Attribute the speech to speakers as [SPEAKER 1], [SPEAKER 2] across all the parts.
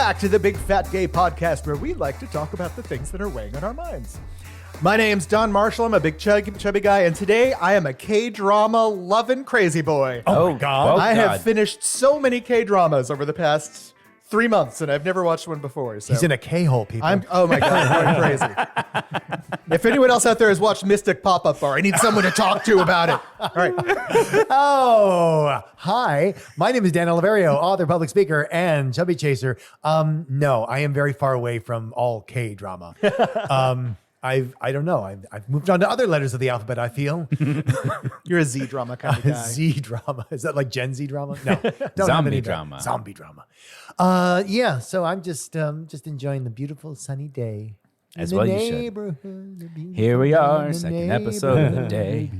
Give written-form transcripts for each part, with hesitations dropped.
[SPEAKER 1] back to the Big Fat Gay Podcast, where we like to talk about the things that are weighing on our minds. My name's Don Marshall. I'm a big chubby guy, and today I am a K-drama loving crazy boy.
[SPEAKER 2] Oh, God.
[SPEAKER 1] I have finished so many K-dramas over the past 3 months, and I've never watched one before. So
[SPEAKER 2] He's in a K-hole, people.
[SPEAKER 1] oh my God, I'm going crazy. If anyone else out there has watched Mystic Pop-Up Bar, I need someone to talk to about it. All right.
[SPEAKER 2] Oh, hi. My name is Dan Oliverio, author, public speaker, and chubby chaser. No, I am very far away from all K-drama. I don't know. I've moved on to other letters of the alphabet, I feel.
[SPEAKER 1] You're a Z-drama kind of guy.
[SPEAKER 2] Z-drama. Is that like Gen Z drama? No. Don't have
[SPEAKER 3] Zombie
[SPEAKER 2] any
[SPEAKER 3] drama.
[SPEAKER 2] Zombie drama. Yeah, so I'm just enjoying the beautiful sunny day.
[SPEAKER 3] As
[SPEAKER 2] in
[SPEAKER 3] well
[SPEAKER 2] the
[SPEAKER 3] you should.
[SPEAKER 2] neighborhood, the beautiful
[SPEAKER 3] Here we
[SPEAKER 2] in
[SPEAKER 3] are,
[SPEAKER 2] the
[SPEAKER 3] second episode of the day.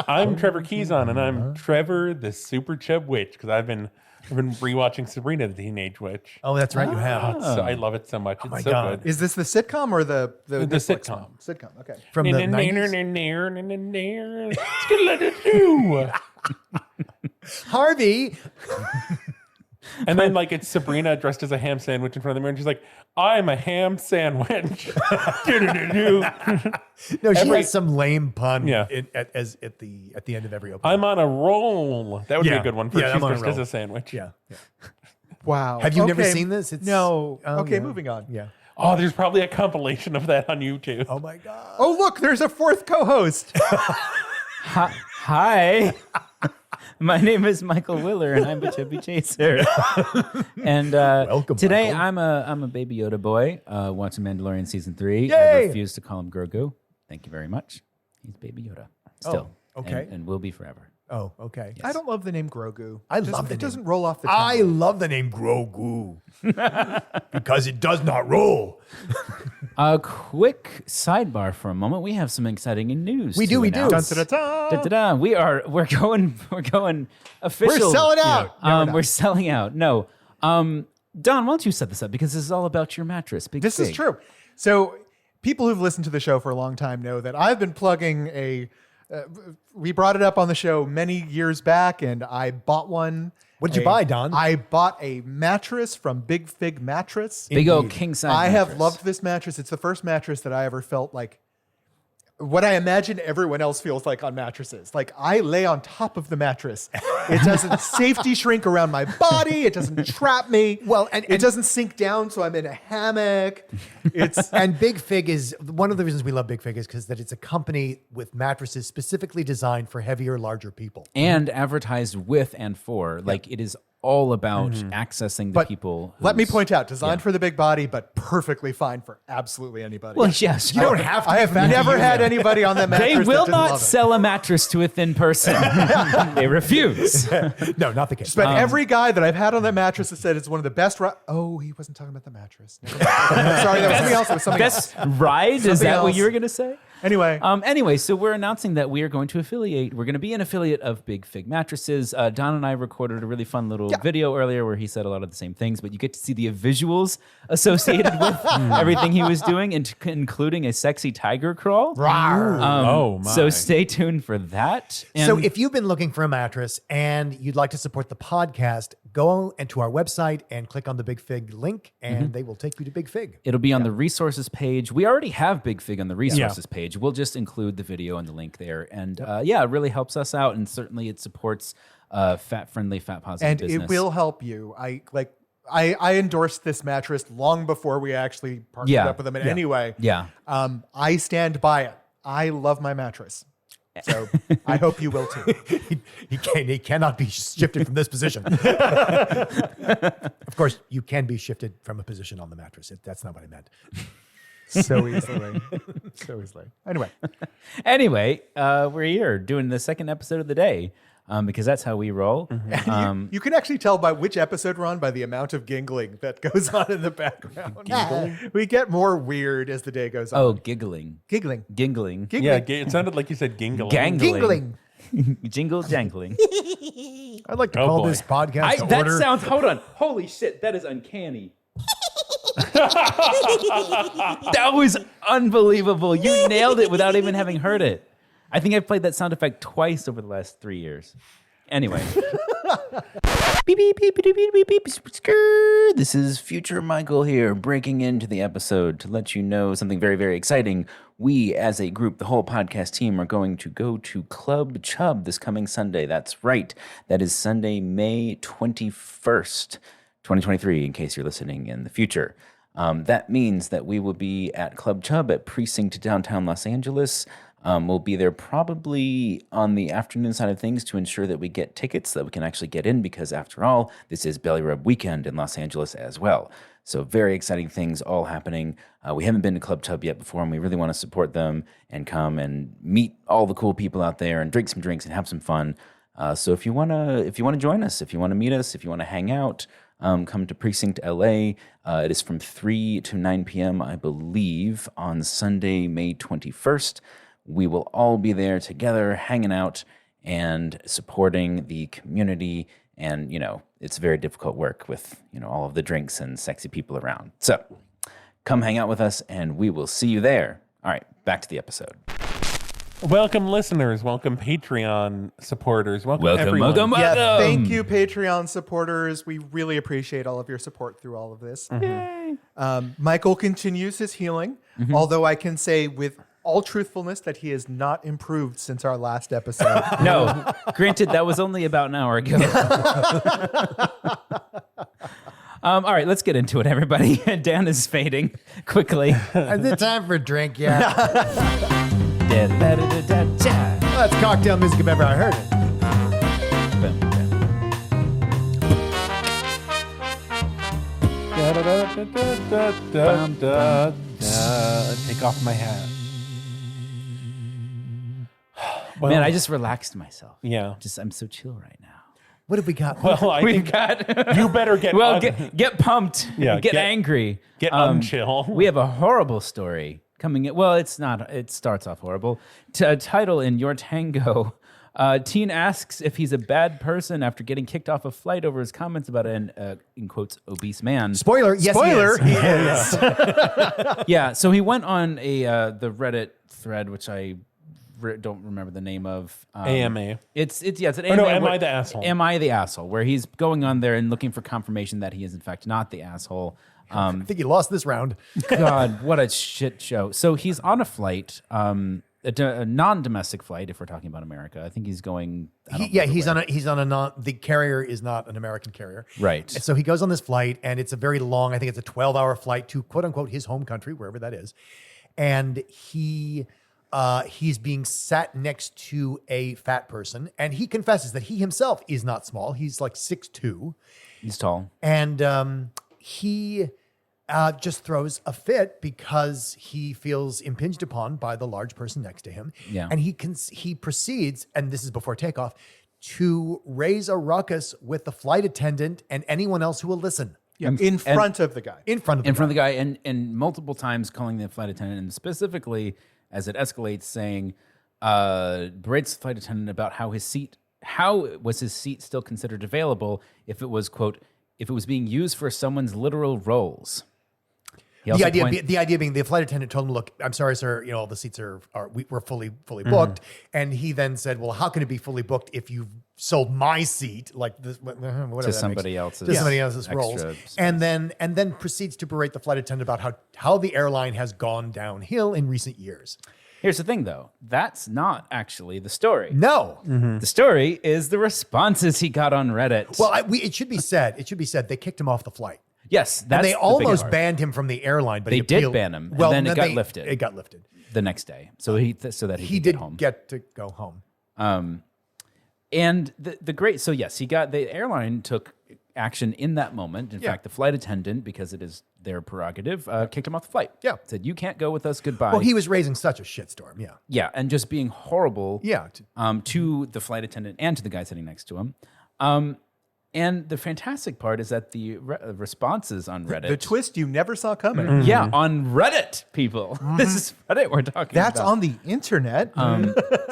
[SPEAKER 4] I'm Trevor Keyson, and I'm Trevor, the Super Chub Witch, because I've been rewatching Sabrina, the Teenage Witch.
[SPEAKER 2] Oh, that's right, you have.
[SPEAKER 4] I love it so much. It's
[SPEAKER 2] my
[SPEAKER 4] so
[SPEAKER 2] God.
[SPEAKER 4] good.
[SPEAKER 1] Is this the sitcom or the Netflix
[SPEAKER 4] sitcom.
[SPEAKER 1] one? Sitcom, okay.
[SPEAKER 2] From the 90s.
[SPEAKER 4] Skeleton.
[SPEAKER 2] Harvey.
[SPEAKER 4] And then, like, it's Sabrina dressed as a ham sandwich in front of the mirror, and she's like, I'm a ham sandwich. Do-do-do-do.
[SPEAKER 2] No, she has some lame pun
[SPEAKER 4] Yeah.
[SPEAKER 2] at the end of every opening.
[SPEAKER 4] I'm on a roll. That would be
[SPEAKER 2] Yeah.
[SPEAKER 4] a good one for
[SPEAKER 2] Yeah,
[SPEAKER 4] she's
[SPEAKER 2] I'm on a
[SPEAKER 4] dressed as
[SPEAKER 2] roll.
[SPEAKER 4] a sandwich.
[SPEAKER 2] Yeah.
[SPEAKER 1] Wow.
[SPEAKER 2] Have you never
[SPEAKER 1] Okay.
[SPEAKER 2] seen this?
[SPEAKER 1] No.
[SPEAKER 2] Oh,
[SPEAKER 1] Okay,
[SPEAKER 2] yeah.
[SPEAKER 1] moving on.
[SPEAKER 2] Yeah.
[SPEAKER 4] Oh, there's probably a compilation of that on YouTube.
[SPEAKER 2] Oh my God.
[SPEAKER 1] Oh, look, there's a fourth co-host.
[SPEAKER 3] Hi. My name is Michael Willer, and I'm a chubby chaser. And
[SPEAKER 2] Welcome,
[SPEAKER 3] today
[SPEAKER 2] Michael.
[SPEAKER 3] I'm a Baby Yoda boy watching Mandalorian season 3. I
[SPEAKER 2] Yay!
[SPEAKER 3] refuse to call him Grogu. Thank you very much. He's Baby Yoda still.
[SPEAKER 2] Oh, okay.
[SPEAKER 3] And will be forever.
[SPEAKER 2] Oh, okay.
[SPEAKER 1] I don't love the name Grogu.
[SPEAKER 2] I
[SPEAKER 1] It
[SPEAKER 2] love the
[SPEAKER 1] It
[SPEAKER 2] name.
[SPEAKER 1] doesn't roll off the tongue.
[SPEAKER 2] I love the name Grogu because it does not roll.
[SPEAKER 3] A quick sidebar for a moment. We have some exciting news.
[SPEAKER 2] We
[SPEAKER 3] to
[SPEAKER 2] do.
[SPEAKER 3] announce.
[SPEAKER 1] Dun-dun-dun-dun.
[SPEAKER 3] Da-da-da. We're going official.
[SPEAKER 1] We're selling out. No, we're not.
[SPEAKER 3] We're selling out. No. Don, why don't you set this up, because this is all about your mattress. Big
[SPEAKER 1] This is
[SPEAKER 3] Fig.
[SPEAKER 1] true. So people who've listened to the show for a long time know that I've been plugging we brought it up on the show many years back, and I bought one.
[SPEAKER 2] What did you buy, Don?
[SPEAKER 1] I bought a mattress from Big Fig Mattress.
[SPEAKER 3] Big old
[SPEAKER 2] Indeed.
[SPEAKER 3] king size.
[SPEAKER 1] I have
[SPEAKER 3] mattress.
[SPEAKER 1] loved this mattress. It's the first mattress that I ever felt like what I imagine everyone else feels like on mattresses. Like, I lay on top of the mattress. It doesn't safety shrink around my body. It doesn't trap me.
[SPEAKER 2] Well, and
[SPEAKER 1] it doesn't sink down, so I'm in a hammock. It's
[SPEAKER 2] And Big Fig is one of the reasons we love Big Fig is because that it's a company with mattresses specifically designed for heavier, larger people.
[SPEAKER 3] and advertised with and for. Like, it is all about accessing the
[SPEAKER 1] But
[SPEAKER 3] people.
[SPEAKER 1] let me
[SPEAKER 3] whose-
[SPEAKER 1] point out, designed for the big body, but perfectly fine for absolutely anybody.
[SPEAKER 3] Well, yes.
[SPEAKER 2] You don't have to.
[SPEAKER 1] I have never had anybody on that mattress
[SPEAKER 3] They will
[SPEAKER 1] that didn't
[SPEAKER 3] not
[SPEAKER 1] love it.
[SPEAKER 3] sell a mattress to a thin person. They refuse.
[SPEAKER 2] No, not the case.
[SPEAKER 1] But every guy that I've had on that mattress has said it's one of the best. Oh, he wasn't talking about the mattress. Never mind. Sorry, that was something else. It was something else.
[SPEAKER 3] Best ride? Is
[SPEAKER 1] Something
[SPEAKER 3] that what
[SPEAKER 1] else.
[SPEAKER 3] you were going to say?
[SPEAKER 1] Anyway,
[SPEAKER 3] So we're announcing that we are going to affiliate. We're going to be an affiliate of Big Fig Mattresses. Don and I recorded a really fun little video earlier where he said a lot of the same things, but you get to see the visuals associated with everything he was doing, including a sexy tiger crawl.
[SPEAKER 4] Oh, my.
[SPEAKER 3] So stay tuned for that.
[SPEAKER 2] So
[SPEAKER 3] And
[SPEAKER 2] if you've been looking for a mattress and you'd like to support the podcast, go into our website and click on the Big Fig link, and they will take you to Big Fig.
[SPEAKER 3] it'll be on the resources page. We already have Big Fig on the resources page. We'll just include the video and the link there. And it really helps us out. And certainly it supports fat-friendly, fat-positive
[SPEAKER 1] and
[SPEAKER 3] business.
[SPEAKER 1] it will help you. I endorsed this mattress long before we actually partnered up with them. And anyway, I stand by it. I love my mattress. So I hope you will too.
[SPEAKER 2] He cannot be shifted from this position. Of course, you can be shifted from a position on the mattress. That's not what I meant.
[SPEAKER 1] So easily.
[SPEAKER 3] Anyway, we're here doing the second episode of the day because that's how we roll.
[SPEAKER 1] You can actually tell by which episode we're on by the amount of gingling that goes on in the background. We get more weird as the day goes on.
[SPEAKER 3] Oh, giggling.
[SPEAKER 1] Giggling.
[SPEAKER 3] Gingling.
[SPEAKER 4] Yeah, it sounded like you said gingling.
[SPEAKER 3] Gangling.
[SPEAKER 1] Giggling.
[SPEAKER 3] Jingle jangling.
[SPEAKER 2] I'd like to
[SPEAKER 4] Oh,
[SPEAKER 2] call
[SPEAKER 4] boy.
[SPEAKER 2] this podcast
[SPEAKER 3] That
[SPEAKER 2] order.
[SPEAKER 3] sounds, hold on. Holy shit, that is uncanny. That was unbelievable. You nailed it without even having heard it. I think I've played that sound effect twice over the last 3 years. Anyway. Beep, beep, beep, beep, beep, beep, beep, skrrr. This is Future Michael here, breaking into the episode to let you know something very, very exciting. We, as a group, the whole podcast team, are going to go to Club Chub this coming Sunday. That's right. That is Sunday, May 21st, 2023, in case you're listening in the future. That means that we will be at Club Chub at Precinct downtown Los Angeles. We'll be there probably on the afternoon side of things to ensure that we get tickets so that we can actually get in because, after all, this is Belly Rub Weekend in Los Angeles as well. So very exciting things all happening. We haven't been to Club Chub yet before, and we really want to support them and come and meet all the cool people out there and drink some drinks and have some fun. So if you want to join us, if you want to meet us, if you want to hang out, come to Precinct LA. It is from 3 to 9 p.m., I believe, on Sunday, May 21st. We will all be there together, hanging out and supporting the community. And, it's very difficult work with, all of the drinks and sexy people around. So come hang out with us and we will see you there. All right, back to the episode.
[SPEAKER 4] Welcome, listeners. Welcome, Patreon supporters. Welcome everyone.
[SPEAKER 3] welcome.
[SPEAKER 1] Yeah, thank you, Patreon supporters. We really appreciate all of your support through all of this. Michael continues his healing, although I can say with all truthfulness that he has not improved since our last episode.
[SPEAKER 3] No, granted, that was only about an hour ago. All right, let's get into it, everybody. Dan is fading quickly.
[SPEAKER 2] Is it time for a drink yet?
[SPEAKER 3] Da-da-da-da-da.
[SPEAKER 2] That's cocktail music if ever I heard it.
[SPEAKER 4] Take off my hat.
[SPEAKER 3] Man, I just relaxed myself.
[SPEAKER 4] Yeah.
[SPEAKER 3] I'm so chill right now.
[SPEAKER 2] What have we got?
[SPEAKER 4] Well, I
[SPEAKER 3] We've
[SPEAKER 4] think
[SPEAKER 3] got
[SPEAKER 4] you better get
[SPEAKER 3] get pumped.
[SPEAKER 4] Yeah,
[SPEAKER 3] get
[SPEAKER 4] get-
[SPEAKER 3] angry.
[SPEAKER 4] get unchill.
[SPEAKER 3] We have a horrible story coming in. Well, it's not. It starts off horrible. A title in Your Tango. Teen asks if he's a bad person after getting kicked off a flight over his comments about an, in quotes, obese man.
[SPEAKER 2] Spoiler, yes,
[SPEAKER 1] Spoiler,
[SPEAKER 2] he is.
[SPEAKER 3] Yeah, so he went on the Reddit thread, which I don't remember the name of.
[SPEAKER 4] AMA.
[SPEAKER 3] It's an
[SPEAKER 4] Oh, no,
[SPEAKER 3] AMA
[SPEAKER 4] Am
[SPEAKER 3] where-
[SPEAKER 4] I the Asshole?
[SPEAKER 3] Am I the asshole? Where he's going on there and looking for confirmation that he is in fact not the asshole.
[SPEAKER 2] I think he lost this round.
[SPEAKER 3] God, what a shit show. So he's on a flight, a non-domestic flight, if we're talking about America. I think he's going.
[SPEAKER 2] He's on a non. The carrier is not an American carrier,
[SPEAKER 3] Right.
[SPEAKER 2] And so he goes on this flight, and it's a very long. I think it's a 12-hour flight to quote unquote his home country, wherever that is, and he's being sat next to a fat person, and he confesses that he himself is not small. He's like 6'2",
[SPEAKER 3] He's tall.
[SPEAKER 2] and he just throws a fit because he feels impinged upon by the large person next to him.
[SPEAKER 3] Yeah.
[SPEAKER 2] And he proceeds, and this is before takeoff, to raise a ruckus with the flight attendant and anyone else who will listen.
[SPEAKER 1] Yeah, in front of the guy.
[SPEAKER 2] In front of the
[SPEAKER 3] In front of the guy, and multiple times calling the flight attendant, and specifically as it escalates, saying, berates the flight attendant about how was his seat still considered available if it was, quote, if it was being used for someone's literal roles. He also
[SPEAKER 2] the idea being the flight attendant told him, "Look, I'm sorry, sir. All the seats we're fully booked." And he then said, "Well, how can it be fully booked if you've sold my seat like this whatever
[SPEAKER 3] to somebody else's,
[SPEAKER 2] to somebody else's roles?"
[SPEAKER 3] space.
[SPEAKER 2] And then proceeds to berate the flight attendant about how the airline has gone downhill in recent years.
[SPEAKER 3] Here's the thing, though. That's not actually the story.
[SPEAKER 2] No.
[SPEAKER 3] The story is the responses he got on Reddit.
[SPEAKER 2] Well, it should be said. They kicked him off the flight.
[SPEAKER 3] yes, that's
[SPEAKER 2] And they
[SPEAKER 3] the big
[SPEAKER 2] almost
[SPEAKER 3] part.
[SPEAKER 2] banned him from the airline, but
[SPEAKER 3] They
[SPEAKER 2] he
[SPEAKER 3] did
[SPEAKER 2] appealed.
[SPEAKER 3] ban him, and
[SPEAKER 2] Well,
[SPEAKER 3] then it got lifted.
[SPEAKER 2] It got lifted.
[SPEAKER 3] the next day, so he that
[SPEAKER 2] He
[SPEAKER 3] could
[SPEAKER 2] did
[SPEAKER 3] get home.
[SPEAKER 2] get to go home.
[SPEAKER 3] And the great, so yes, the airline took action in that moment. In fact, the flight attendant, because it is their prerogative, kicked him off the flight.
[SPEAKER 2] Yeah.
[SPEAKER 3] Said, you can't go with us, goodbye.
[SPEAKER 2] Well, he was raising such a shitstorm. Yeah.
[SPEAKER 3] Yeah, and just being horrible
[SPEAKER 2] Yeah.
[SPEAKER 3] to the flight attendant and to the guy sitting next to him. And the fantastic part is that the responses on Reddit.
[SPEAKER 1] The twist you never saw coming.
[SPEAKER 3] Yeah, on Reddit, people. This is Reddit we're talking
[SPEAKER 1] That's
[SPEAKER 3] about.
[SPEAKER 1] on the internet.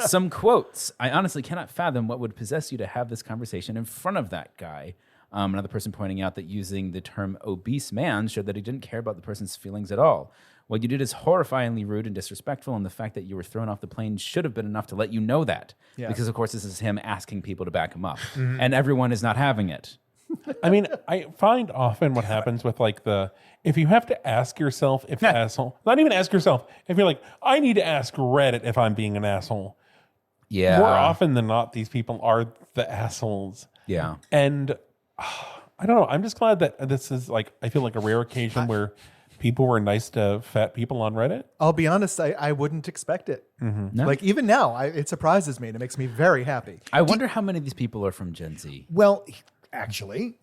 [SPEAKER 3] Some quotes. I honestly cannot fathom what would possess you to have this conversation in front of that guy. Another person pointing out that using the term obese man showed that he didn't care about the person's feelings at all. What you did is horrifyingly rude and disrespectful, and the fact that you were thrown off the plane should have been enough to let you know that.
[SPEAKER 1] Yeah.
[SPEAKER 3] Because, of course, this is him asking people to back him up. And everyone is not having it.
[SPEAKER 4] I mean, I find often what happens with like if you have to ask yourself if the asshole, not even ask yourself, if you're like, I need to ask Reddit if I'm being an asshole.
[SPEAKER 3] Yeah.
[SPEAKER 4] More often than not, these people are the assholes.
[SPEAKER 3] Yeah.
[SPEAKER 4] And I don't know. I'm just glad that this is like, I feel like a rare occasion where people were nice to fat people on Reddit.
[SPEAKER 1] I'll be honest, I wouldn't expect it.
[SPEAKER 3] No.
[SPEAKER 1] Like even now, it surprises me and it makes me very happy.
[SPEAKER 3] I wonder how many of these people are from Gen Z.
[SPEAKER 2] Well, actually,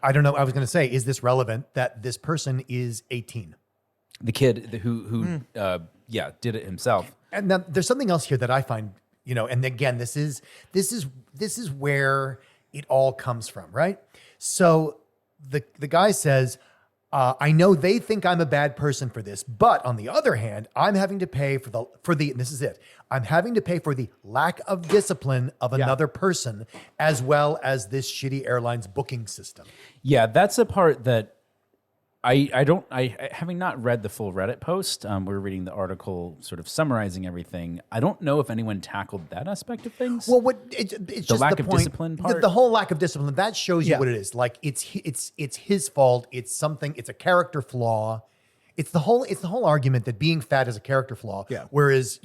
[SPEAKER 2] I don't know. I was going to say, is this relevant that this person is 18?
[SPEAKER 3] The kid who did it himself.
[SPEAKER 2] And now there's something else here that I find, and again, this is where it all comes from, right? So the guy says, I know they think I'm a bad person for this, but on the other hand, I'm having to pay for the and this is it. I'm having to pay for the lack of discipline of another person, as well as this shitty airline's booking system.
[SPEAKER 3] Yeah, that's a part that having not read the full Reddit post, we're reading the article sort of summarizing everything. I don't know if anyone tackled that aspect of things.
[SPEAKER 2] Well, it's just
[SPEAKER 3] lack
[SPEAKER 2] the
[SPEAKER 3] of
[SPEAKER 2] point,
[SPEAKER 3] discipline part?
[SPEAKER 2] The whole lack of discipline, that shows you
[SPEAKER 1] Yeah.
[SPEAKER 2] what it is. Like it's his fault. It's a character flaw. It's the whole argument that being fat is a character flaw.
[SPEAKER 1] Yeah.
[SPEAKER 2] Whereas,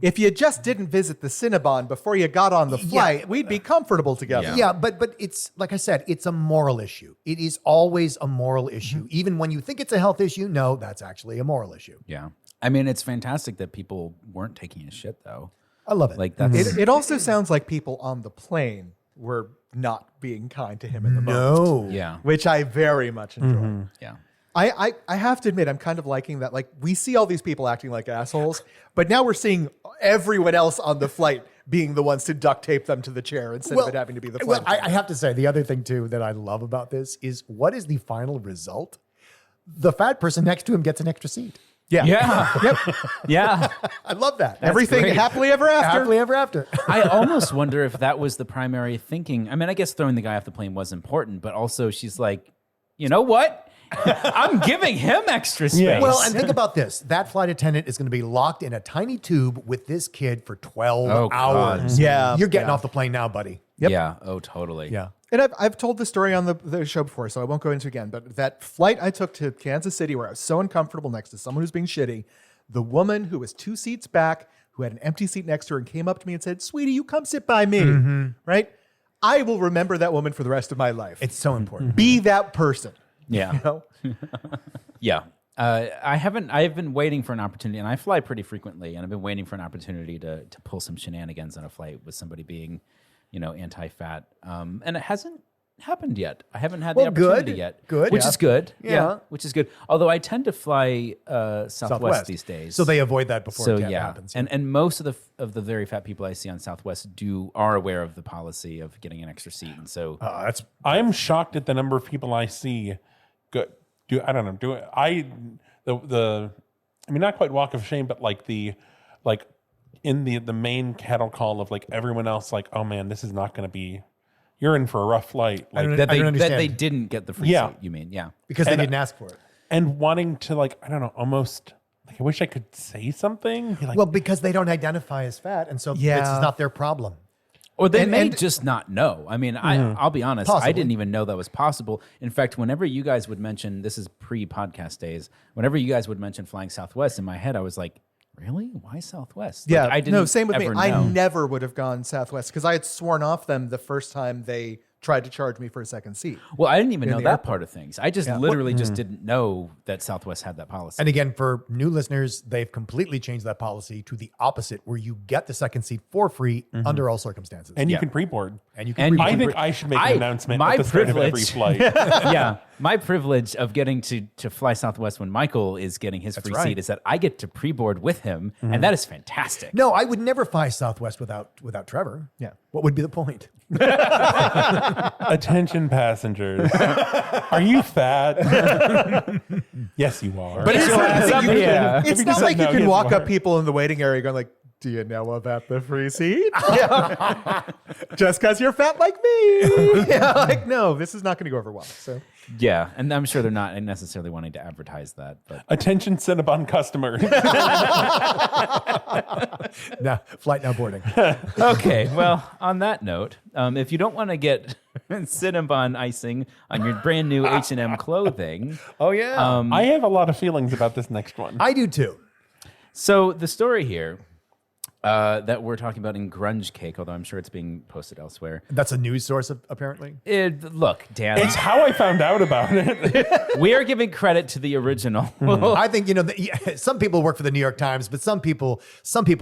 [SPEAKER 1] If you just didn't visit the Cinnabon before you got on the flight, we'd be comfortable together.
[SPEAKER 2] yeah, but it's like I said, it's a moral issue. It is always a moral issue. Even when you think it's a health issue, no, that's actually a moral issue.
[SPEAKER 3] Yeah. I mean, it's fantastic that people weren't taking his shit, though.
[SPEAKER 2] I love it.
[SPEAKER 3] Like, that's...
[SPEAKER 1] It also sounds like people on the plane were not being kind to him in the moment,
[SPEAKER 2] no.
[SPEAKER 3] Yeah.
[SPEAKER 1] which I very much enjoy.
[SPEAKER 3] Yeah.
[SPEAKER 1] I have to admit, I'm kind of liking that. Like, we see all these people acting like assholes, but now we're seeing everyone else on the flight being the ones to duct tape them to the chair instead of it having to be the flight.
[SPEAKER 2] Well, I have to say, the other thing too that I love about this is what is the final result? The fat person next to him gets an extra seat.
[SPEAKER 1] yeah.
[SPEAKER 3] Yeah.
[SPEAKER 1] Yep.
[SPEAKER 3] Yeah.
[SPEAKER 2] I love that.
[SPEAKER 1] Everything
[SPEAKER 3] great.
[SPEAKER 1] happily ever after.
[SPEAKER 2] Happily ever after.
[SPEAKER 3] I almost wonder if that was the primary thinking. I mean, I guess throwing the guy off the plane was important, but also she's like, you know what? I'm giving him extra space.
[SPEAKER 4] Yeah.
[SPEAKER 2] Well, and think about this. That flight attendant is going to be locked in a tiny tube with this kid for 12
[SPEAKER 3] Oh, God.
[SPEAKER 2] hours.
[SPEAKER 1] Yeah.
[SPEAKER 2] You're getting
[SPEAKER 1] Yeah.
[SPEAKER 2] off the plane now, buddy.
[SPEAKER 1] Yep.
[SPEAKER 3] Yeah. Oh, totally.
[SPEAKER 2] Yeah.
[SPEAKER 1] And I've told the story on the show before, so I won't go into it again. But that flight I took to Kansas City where I was so uncomfortable next to someone who's being shitty, the woman who was 2 seats back, who had an empty seat next to her and came up to me and said, "Sweetie, you come sit by me." Right? I will remember that woman for the rest of my life.
[SPEAKER 2] It's so important.
[SPEAKER 1] Be that person.
[SPEAKER 3] Yeah.
[SPEAKER 1] You know?
[SPEAKER 3] Yeah. I've been waiting for an opportunity, and I fly pretty frequently, and I've been waiting for an opportunity to pull some shenanigans on a flight with somebody being, anti-fat. And it hasn't happened yet. I haven't had the
[SPEAKER 2] Well,
[SPEAKER 3] opportunity
[SPEAKER 2] good.
[SPEAKER 3] yet.
[SPEAKER 2] Good.
[SPEAKER 3] Which
[SPEAKER 2] Yeah.
[SPEAKER 3] is good.
[SPEAKER 2] Yeah.
[SPEAKER 3] Which is good. Although I tend to fly Southwest these days.
[SPEAKER 2] So they avoid that before
[SPEAKER 3] So
[SPEAKER 2] it
[SPEAKER 3] yeah,
[SPEAKER 2] happens.
[SPEAKER 3] and most of the very fat people I see on Southwest are aware of the policy of getting an extra seat, and so
[SPEAKER 2] that's
[SPEAKER 4] I'm shocked at the number of people I see I mean, not quite walk of shame, but in the main cattle call of like everyone else, like, oh man, this is not going to be, you're in for a rough flight. Like,
[SPEAKER 2] don't
[SPEAKER 3] that they
[SPEAKER 2] understand.
[SPEAKER 3] didn't get the free
[SPEAKER 4] Yeah.
[SPEAKER 3] seat. You mean
[SPEAKER 2] because they
[SPEAKER 4] and-
[SPEAKER 2] didn't ask for it.
[SPEAKER 4] and wanting to like, I don't know, almost like, I wish I could say something. Like,
[SPEAKER 2] Well, because they don't identify as fat, and so
[SPEAKER 1] Yeah.
[SPEAKER 2] it's not their problem.
[SPEAKER 3] Or they
[SPEAKER 1] And-
[SPEAKER 3] may
[SPEAKER 1] and-
[SPEAKER 3] just not know. I mean, I'll be honest.
[SPEAKER 2] Possibly.
[SPEAKER 3] I didn't even know that was possible. In fact, whenever you guys would mention, this is pre-podcast days, whenever you guys would mention flying Southwest, in my head, I was like, really? Why Southwest?
[SPEAKER 1] Yeah.
[SPEAKER 3] Like, I didn't
[SPEAKER 1] no, same with me.
[SPEAKER 3] ever
[SPEAKER 1] I
[SPEAKER 3] know.
[SPEAKER 1] never would have gone Southwest because I had sworn off them the first time they tried to charge me for a second seat.
[SPEAKER 3] Well, I didn't even know
[SPEAKER 1] the
[SPEAKER 3] that
[SPEAKER 1] airport.
[SPEAKER 3] part of things. I just literally just didn't know that Southwest had that policy.
[SPEAKER 2] And again, for new listeners, they've completely changed that policy to the opposite, where you get the second seat for free under all circumstances.
[SPEAKER 4] and you
[SPEAKER 3] Yeah.
[SPEAKER 4] can pre-board.
[SPEAKER 2] And you can
[SPEAKER 3] And
[SPEAKER 2] pre-
[SPEAKER 4] I
[SPEAKER 3] can
[SPEAKER 4] think
[SPEAKER 3] pre-
[SPEAKER 4] I should make
[SPEAKER 3] I-
[SPEAKER 4] an announcement
[SPEAKER 3] my
[SPEAKER 4] at the start of every
[SPEAKER 3] privilege-
[SPEAKER 4] flight.
[SPEAKER 3] Yeah, my privilege of getting to fly Southwest when Michael is getting his free
[SPEAKER 2] right.
[SPEAKER 3] seat is that I get to pre-board with him, and that is fantastic.
[SPEAKER 2] No, I would never fly Southwest without Trevor.
[SPEAKER 1] Yeah.
[SPEAKER 2] What would be the point?
[SPEAKER 4] Attention passengers. Are you fat? Yes, you are.
[SPEAKER 3] But it's
[SPEAKER 1] not
[SPEAKER 3] up
[SPEAKER 1] like you
[SPEAKER 3] here.
[SPEAKER 1] can- it's
[SPEAKER 4] If you
[SPEAKER 1] not
[SPEAKER 4] just
[SPEAKER 1] like
[SPEAKER 4] said
[SPEAKER 1] you
[SPEAKER 4] no,
[SPEAKER 1] can
[SPEAKER 4] yes,
[SPEAKER 1] walk
[SPEAKER 4] you
[SPEAKER 1] up
[SPEAKER 4] are.
[SPEAKER 1] people in the waiting area going like, Do you know about the free seat? Yeah. Just because you're fat like me. Yeah, like, no, this is not going to go over well. So
[SPEAKER 3] Yeah, and I'm sure they're not necessarily wanting to advertise that, but
[SPEAKER 4] Attention Cinnabon customers.
[SPEAKER 2] No, flight now boarding.
[SPEAKER 3] okay. Well, on that note, if you don't want to get Cinnabon icing on your brand new H&M clothing,
[SPEAKER 2] Oh yeah,
[SPEAKER 4] I have a lot of feelings about this next one.
[SPEAKER 2] I do too.
[SPEAKER 3] so the story here that we're talking about in Grunge Cake, although I'm sure it's being posted elsewhere.
[SPEAKER 2] That's a news source, apparently.
[SPEAKER 3] Look, Dan,
[SPEAKER 4] It's how I found out about it.
[SPEAKER 3] we are giving credit to the original.
[SPEAKER 2] I think some people work for the New York Times, but some people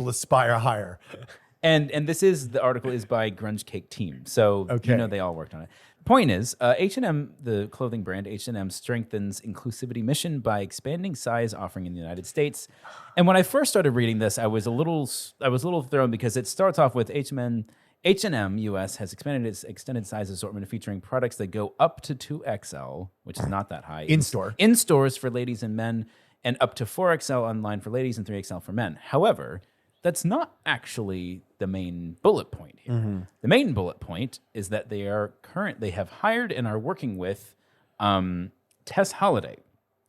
[SPEAKER 2] aspire higher.
[SPEAKER 3] And the article is by Grunge Cake Team, so
[SPEAKER 2] Okay.
[SPEAKER 3] they all worked on it. Point is, H&M, the clothing brand H&M, strengthens inclusivity mission by expanding size offering in the United States. And when I first started reading this, I was a little thrown because it starts off with H&M US has expanded its extended size assortment, featuring products that go up to 2XL, which is not that high,
[SPEAKER 2] In store.
[SPEAKER 3] in stores for ladies and men, and up to 4XL online for ladies and 3XL for men. However, that's not actually the main bullet point here. The main bullet point is that they have hired and are working with Tess Holliday,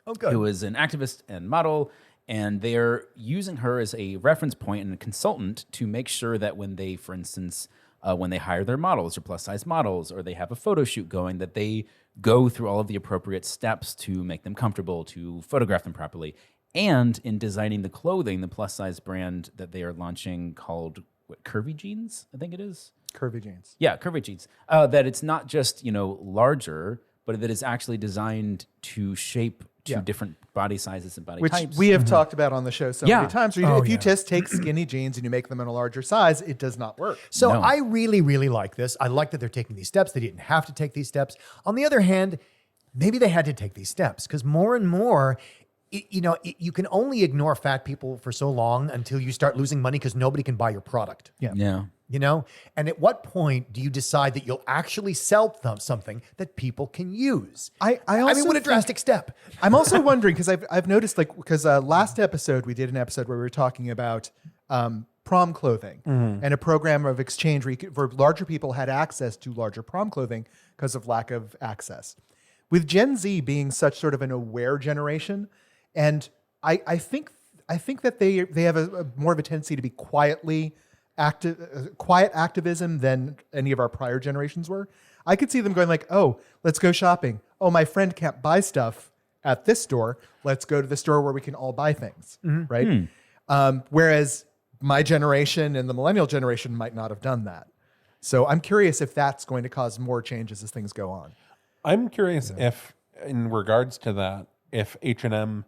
[SPEAKER 2] Oh, good.
[SPEAKER 3] who is an activist and model, and they're using her as a reference point and a consultant to make sure that when they, for instance, when they hire their models or plus size models, or they have a photo shoot going, that they go through all of the appropriate steps to make them comfortable, to photograph them properly. And in designing the clothing, the plus size brand that they are launching called Curvy Jeans, I think it is.
[SPEAKER 1] curvy jeans.
[SPEAKER 3] Yeah, Curvy Jeans. That it's not just larger, but that it's actually designed to shape to different body sizes and body
[SPEAKER 1] Which
[SPEAKER 3] types.
[SPEAKER 1] we have talked about on the show so
[SPEAKER 3] Yeah.
[SPEAKER 1] many times. If you just take skinny jeans and you make them in a larger size, it does not work.
[SPEAKER 2] So
[SPEAKER 3] No.
[SPEAKER 2] I really, really like this. I like that they're taking these steps. They didn't have to take these steps. On the other hand, maybe they had to take these steps because more and more, you can only ignore fat people for so long until you start losing money because nobody can buy your product.
[SPEAKER 3] yeah.
[SPEAKER 2] And at what point do you decide that you'll actually sell them something that people can use?
[SPEAKER 1] I
[SPEAKER 2] mean,
[SPEAKER 1] also
[SPEAKER 2] what a
[SPEAKER 1] think-
[SPEAKER 2] drastic step.
[SPEAKER 1] I'm also wondering because I've noticed because last episode we did an episode where we were talking about prom clothing and a program of exchange where larger people had access to larger prom clothing because of lack of access. With Gen Z being such sort of an aware generation, and I think that they have a more of a tendency to be quiet activism than any of our prior generations were. I could see them going like, oh, let's go shopping. Oh, my friend can't buy stuff at this store. Let's go to the store where we can all buy things, right? Whereas my generation and the millennial generation might not have done that. So I'm curious if that's going to cause more changes as things go on.
[SPEAKER 4] I'm curious if, in regards to that, if H&M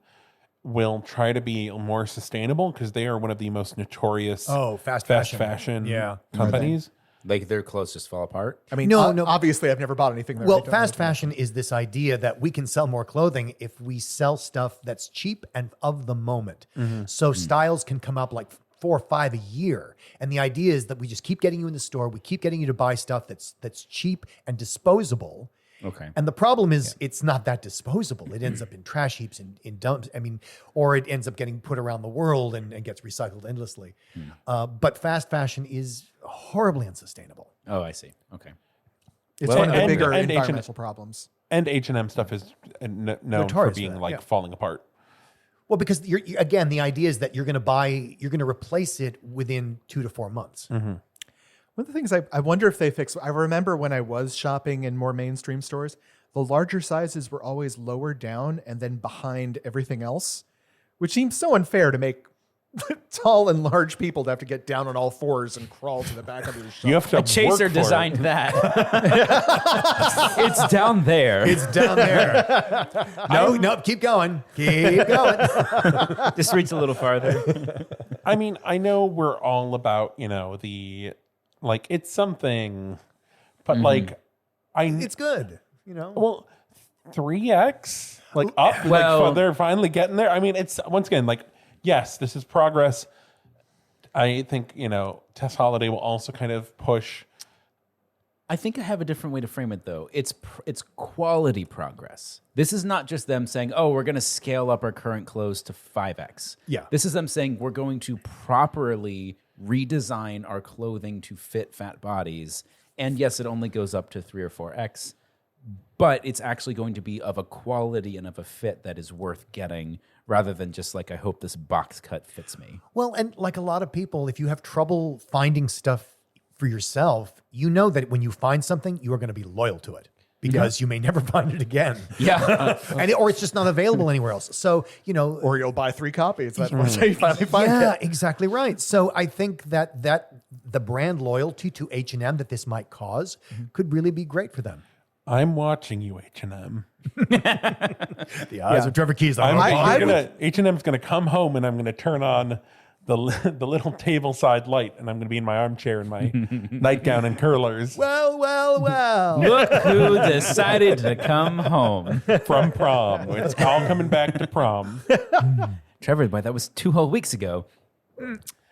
[SPEAKER 4] will try to be more sustainable because they are one of the most notorious
[SPEAKER 2] fast
[SPEAKER 4] fashion companies.
[SPEAKER 3] Like their clothes just fall apart.
[SPEAKER 1] I mean,
[SPEAKER 2] No.
[SPEAKER 1] obviously I've never bought anything there.
[SPEAKER 2] Well,
[SPEAKER 1] I don't
[SPEAKER 2] fast
[SPEAKER 1] know.
[SPEAKER 2] fashion is this idea that we can sell more clothing if we sell stuff that's cheap and of the moment. So styles can come up like 4 or 5 a year. And the idea is that we just keep getting you in the store. We keep getting you to buy stuff that's cheap and disposable.
[SPEAKER 3] Okay.
[SPEAKER 2] And the problem is it's not that disposable. It ends up in trash heaps and in dumps. I mean, or it ends up getting put around the world and gets recycled endlessly. But fast fashion is horribly unsustainable.
[SPEAKER 3] Oh, I see. Okay.
[SPEAKER 1] It's
[SPEAKER 3] Well,
[SPEAKER 1] one of the
[SPEAKER 4] and-
[SPEAKER 1] bigger
[SPEAKER 4] and H&M
[SPEAKER 1] environmental problems.
[SPEAKER 4] And H&M stuff is known for
[SPEAKER 2] Notorious for
[SPEAKER 4] being
[SPEAKER 2] that, yeah.
[SPEAKER 4] falling apart.
[SPEAKER 2] Well, because again, the idea is that you're going to replace it within 2 to 4 months.
[SPEAKER 1] One of the things I wonder if they fix, I remember when I was shopping in more mainstream stores, the larger sizes were always lower down and then behind everything else, which seems so unfair to make tall and large people to have to get down on all fours and crawl to the back of your shop.
[SPEAKER 4] You have to
[SPEAKER 3] Chaser
[SPEAKER 4] work for
[SPEAKER 3] designed
[SPEAKER 4] it.
[SPEAKER 3] that. It's down there.
[SPEAKER 2] It's down there. No, keep going. Keep going.
[SPEAKER 3] Just reach a little farther.
[SPEAKER 4] I mean, I know we're all about, it's something, but
[SPEAKER 2] It's good.
[SPEAKER 4] well, 3X, up,
[SPEAKER 3] Well-
[SPEAKER 4] they're finally getting there. I mean, it's once again, yes, this is progress. I think, Tess Holliday will also kind of push.
[SPEAKER 3] I think I have a different way to frame it, though. It's quality progress. This is not just them saying, "Oh, we're going to scale up our current clothes to 5X."
[SPEAKER 2] Yeah.
[SPEAKER 3] This is them saying we're going to properly redesign our clothing to fit fat bodies. And yes, it only goes up to 3 or 4X, but it's actually going to be of a quality and of a fit that is worth getting, rather than just like, I hope this box cut fits me.
[SPEAKER 2] Well, and like a lot of people, if you have trouble finding stuff for yourself, you know that when you find something, you are going to be loyal to it because you may never find it again.
[SPEAKER 3] Yeah.
[SPEAKER 2] Or it's just not available anywhere else. So,
[SPEAKER 1] Or you'll buy 3 copies. That's once you finally find
[SPEAKER 2] yeah,
[SPEAKER 1] it.
[SPEAKER 2] exactly right. So I think that the brand loyalty to H&M that this might cause could really be great for them.
[SPEAKER 4] I'm watching you, H&M.
[SPEAKER 2] The eyes of Trevor Keys.
[SPEAKER 4] H&M's gonna come home and I'm gonna turn on the little table side light and I'm gonna be in my armchair in my nightgown and curlers
[SPEAKER 2] Well.
[SPEAKER 3] Look who decided to come home.
[SPEAKER 4] from prom. It's all coming back to prom.
[SPEAKER 3] Trevor, boy, that was 2 whole weeks ago.